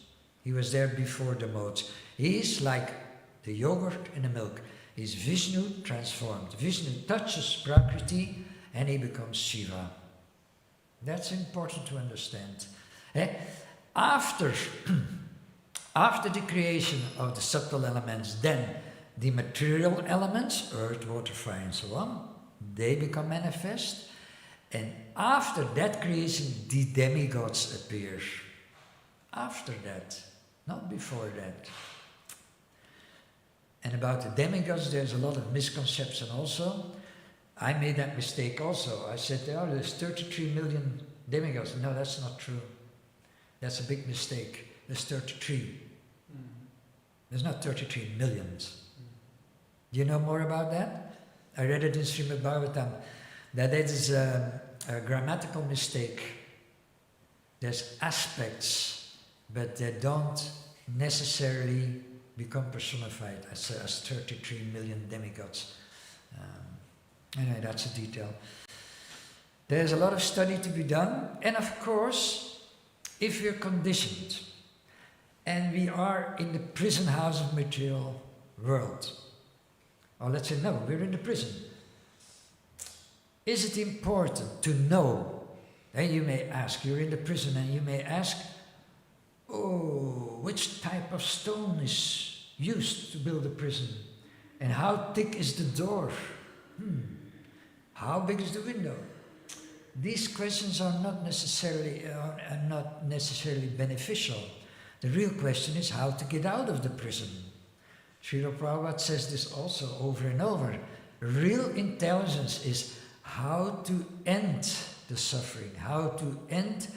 He was there before the modes. He is like the yogurt and the milk. He's Vishnu transformed. Vishnu touches Prakriti and he becomes Shiva. That's important to understand. After the creation of the subtle elements, then the material elements, earth, water, fire, and so on, they become manifest. And after that creation, the demigods appear. After that, not before that. And about the demigods, there's a lot of misconception also. I made that mistake also. I said, there's 33 million demigods. No, that's not true. That's a big mistake. There's 33. There's not 33 millions. Do you know more about that? I read it in Srimad Bhagavatam. That it is a grammatical mistake. There's aspects, but they don't necessarily become personified as 33 million demigods. Anyway, that's a detail. There's a lot of study to be done, and of course, if we're conditioned, and we are in the prison house of material world, or let's say, no, we're in the prison. Is it important to know? And you may ask, you're in the prison, and you may ask, oh, which type of stone is used to build a prison? And how thick is the door? How big is the window? These questions are not necessarily beneficial. The real question is how to get out of the prison. Srila Prabhupada says this also over and over. Real intelligence is how to end the suffering, how to end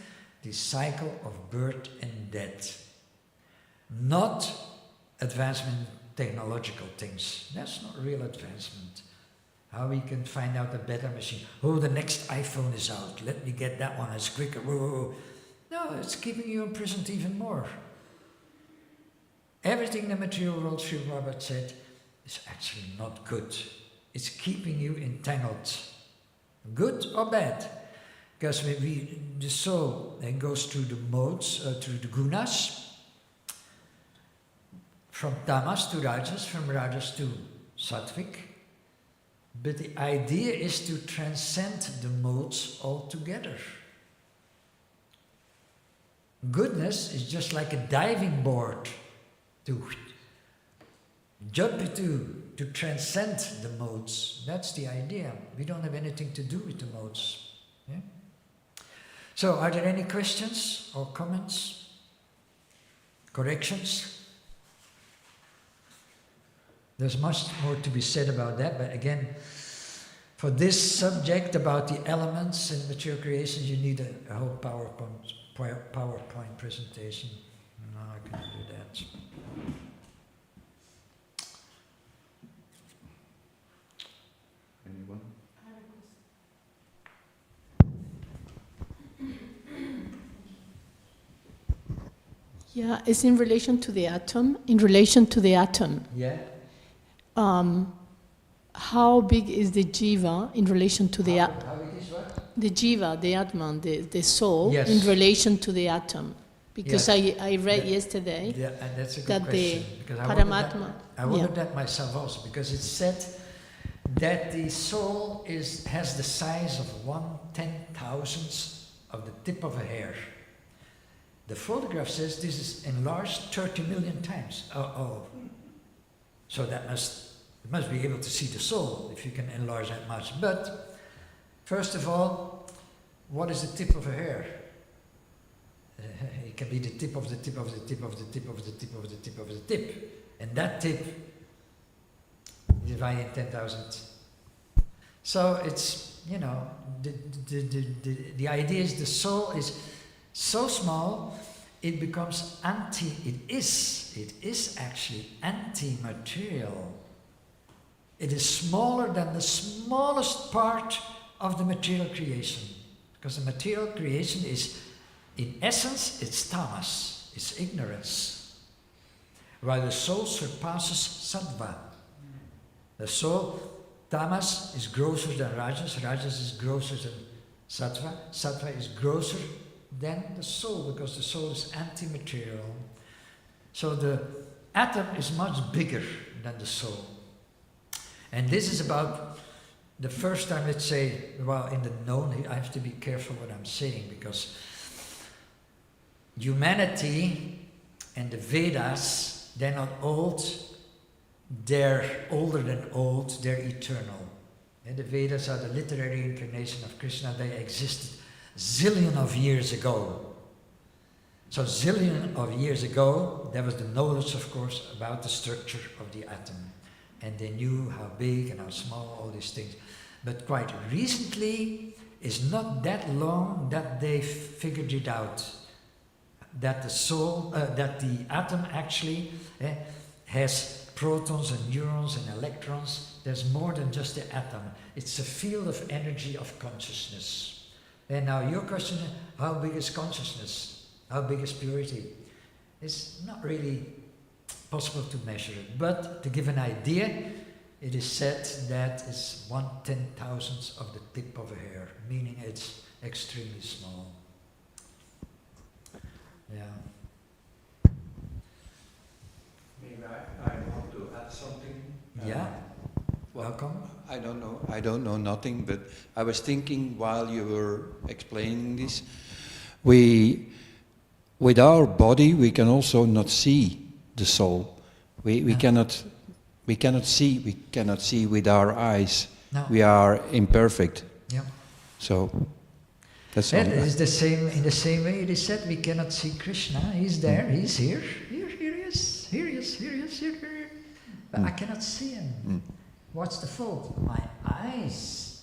the cycle of birth and death. Not advancement in technological things. That's not real advancement. how we can find out a better machine. Oh, the next iPhone is out. Let me get that one. It's quicker. Whoa. No, it's keeping you imprisoned even more. Everything the material world, Sri Prabhupada said, is actually not good. It's keeping you entangled. Good or bad? Because the soul then goes through the modes, through the gunas, from tamas to rajas, from rajas to sattvic. But the idea is to transcend the modes altogether. Goodness is just like a diving board to jump into, to transcend the modes. That's the idea. We don't have anything to do with the modes. Yeah? So, are there any questions or comments? Corrections? There's much more to be said about that, but again, for this subject about the elements in material creation, you need a whole PowerPoint presentation. No, I can't do that. Anyone? I have a question. Yeah, it's in relation to the atom. In relation to the atom, Yeah? how big is the jiva in relation to the How it is what? the jiva, the atman, the soul, Yes. in relation to the atom? Because Yes. I read Yeah. yesterday Yeah, and that's a good that the question. Because Paramatma. I wondered that myself also, because it's said that the soul has the size of 1/10,000th of the tip of a hair. The photograph says this is enlarged 30 million times. So that it must be able to see the soul if you can enlarge that much. But first of all, what is the tip of a hair? It can be the tip of the tip of the tip of the tip of the tip of the tip of the tip. And that tip is divided in 10,000. So it's, the idea is the soul is so small, it becomes it is actually anti-material. It is smaller than the smallest part of the material creation. Because the material creation is, in essence, it's tamas, it's ignorance. While the soul surpasses sattva. The soul, tamas is grosser than rajas, rajas is grosser than sattva, sattva is grosser than the soul, because the soul is anti-material. So the atom is much bigger than the soul. And this is about the first time, let's say, well, in the known, I have to be careful what I'm saying, because humanity and the Vedas, they're not old, they're older than old, they're eternal. And the Vedas are the literary incarnation of Krishna. They existed zillion of years ago. So zillion of years ago, there was the knowledge, of course, about the structure of the atom. And they knew how big and how small, all these things. But quite recently, it's not that long that they figured it out. That the soul, that the atom actually has protons and neurons and electrons. There's more than just the atom. It's a field of energy of consciousness. And now your question is, how big is consciousness? How big is purity? It's not really possible to measure it, but to give an idea, it is said that it's 1/10,000th of the tip of a hair, meaning it's extremely small. Yeah. Maybe I want to add something. Yeah. Welcome. I don't know nothing, but I was thinking while you were explaining this, with our body we can also not see the soul. We cannot see with our eyes. No. We are imperfect. Yeah. So that's It all. is the same. In the same way, it is said we cannot see Krishna. He's there. He's here. Here he is. Here he is. Here he is. Here. But I cannot see him. What's the fault? My eyes.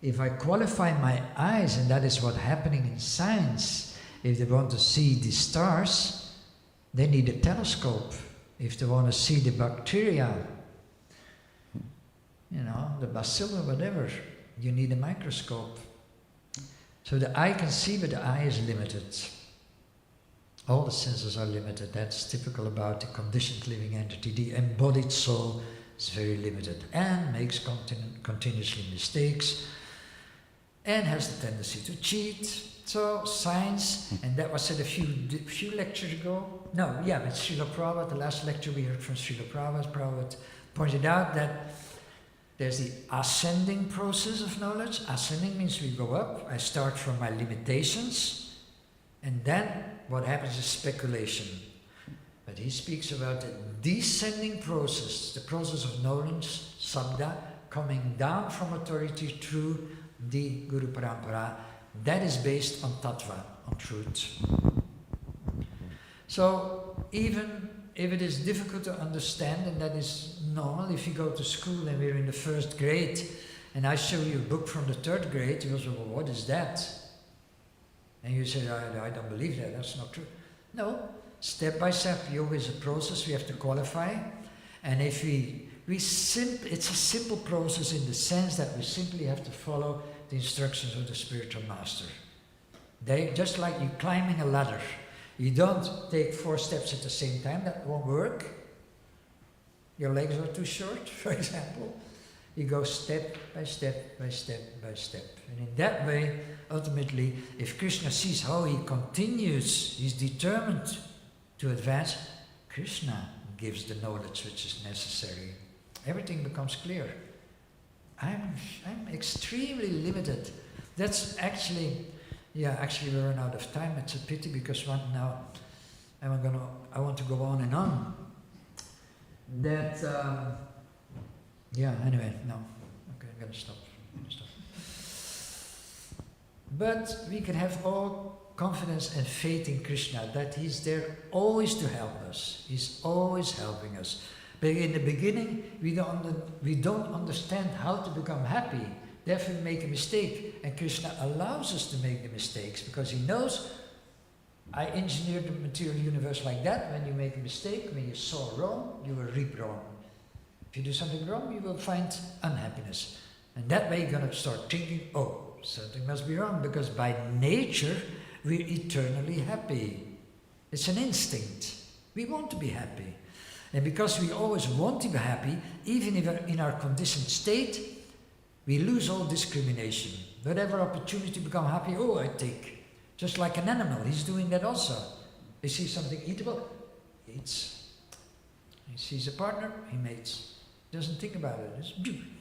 If I qualify my eyes, and that is what's happening in science, if they want to see the stars, they need a telescope. If they want to see the bacteria, you know, the bacilli, whatever. You need a microscope. So the eye can see, but the eye is limited. All the senses are limited. That's typical about the conditioned living entity. The embodied soul is very limited and makes continuously mistakes and has the tendency to cheat. So science, and that was said a few lectures ago. No, yeah, with Srila Prabhupada, the last lecture we heard from Srila Prabhupada. Prabhupada pointed out that there's the ascending process of knowledge. Ascending means we go up. I start from my limitations, and then what happens is speculation. But he speaks about the descending process, the process of knowledge, sabda, coming down from authority through the Guru Parampara. That is based on tattva, on truth. So even if it is difficult to understand, and that is normal, if you go to school and we're in the 1st grade, and I show you a book from the 3rd grade, you will say, well, what is that? And you say, I don't believe that, that's not true. No, step by step, yoga is a process, we have to qualify. And if it's a simple process in the sense that we simply have to follow the instructions of the spiritual master. They, just like you climbing a ladder. You don't take 4 steps at the same time, that won't work. Your legs are too short, for example. You go step by step by step by step. And in that way, ultimately, if Krishna sees how he continues, he's determined to advance, Krishna gives the knowledge which is necessary. Everything becomes clear. I'm extremely limited. That's actually, actually we run out of time. It's a pity because now I want to go on and on. That, anyway, no. Okay, I'm gonna stop. But we can have all confidence and faith in Krishna that he's there always to help us. He's always helping us. But in the beginning, we don't understand how to become happy. Therefore, we make a mistake. And Krishna allows us to make the mistakes because he knows I engineered the material universe like that. When you make a mistake, when you sow wrong, you will reap wrong. If you do something wrong, you will find unhappiness. And that way you're going to start thinking, oh, something must be wrong, because by nature, we're eternally happy. It's an instinct. We want to be happy. And because we always want to be happy, even if in our conditioned state, we lose all discrimination. Whatever opportunity to become happy, I take. Just like an animal, he's doing that also. He sees something eatable, he eats. He sees a partner, he mates. Doesn't think about it. It's beautiful.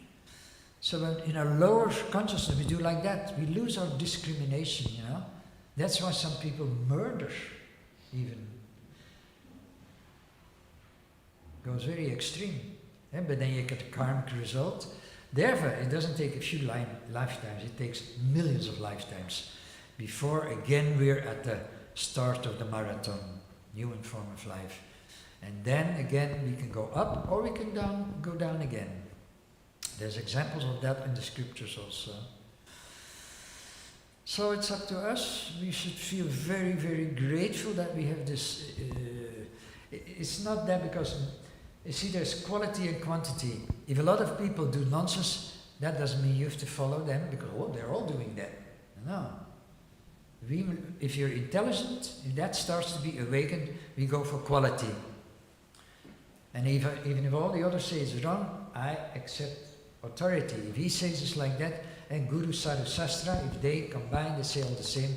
So when in our lower consciousness we do like that, we lose our discrimination, you know. That's why some people murder, even. Goes very extreme. Yeah, but then you get a karmic result. Therefore, it doesn't take a few lifetimes, it takes millions of lifetimes before again we're at the start of the marathon, human form of life. And then again we can go up or we can go down again. There's examples of that in the scriptures also. So it's up to us. We should feel very, very grateful that we have this. It's not that because, you see, there's quality and quantity. If a lot of people do nonsense, that doesn't mean you have to follow them because, they're all doing that. No. If you're intelligent, if that starts to be awakened, we go for quality. And even if all the others say it's wrong, I accept authority. If he says it's like that, and Guru Sadhu Sastra, if they combine, they say all the same,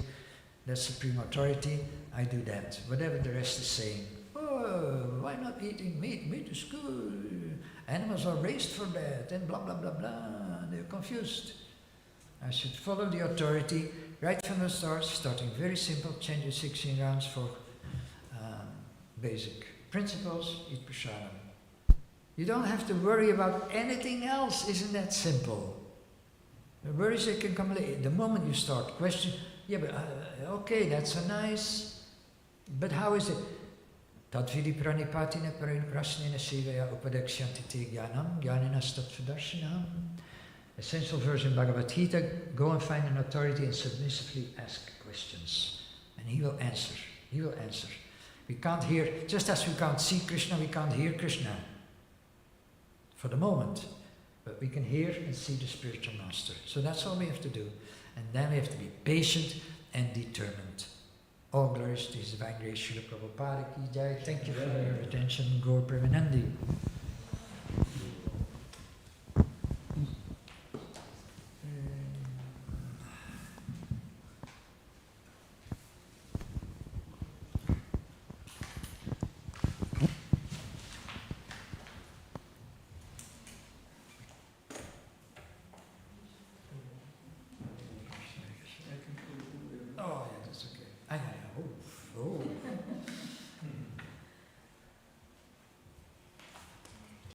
that's supreme authority, I do that. Whatever the rest is saying. Why not eating meat? Meat is good. Animals are raised for that, and blah, blah, blah, blah. They're confused. I should follow the authority right from the start, starting very simple, change your 16 rounds for basic principles, eat prasadam. You don't have to worry about anything else. Isn't that simple? The worries that can come later. The moment you start questioning, okay, that's a nice, but how is it? Tadvidi pranipatina prasnina sivaya upadakshyanti te jnanam jnananas tatvadarsanam. Essential verse in Bhagavad Gita, go and find an authority and submissively ask questions. And he will answer. He will answer. We can't hear, just as we can't see Krishna, we can't hear Krishna. For the moment. But we can hear and see the spiritual master. So that's all we have to do. And then we have to be patient and determined. All glories to His Divine Grace, Srila Prabhupada Ki Jai. Thank you for your attention. Gaur Premanandi.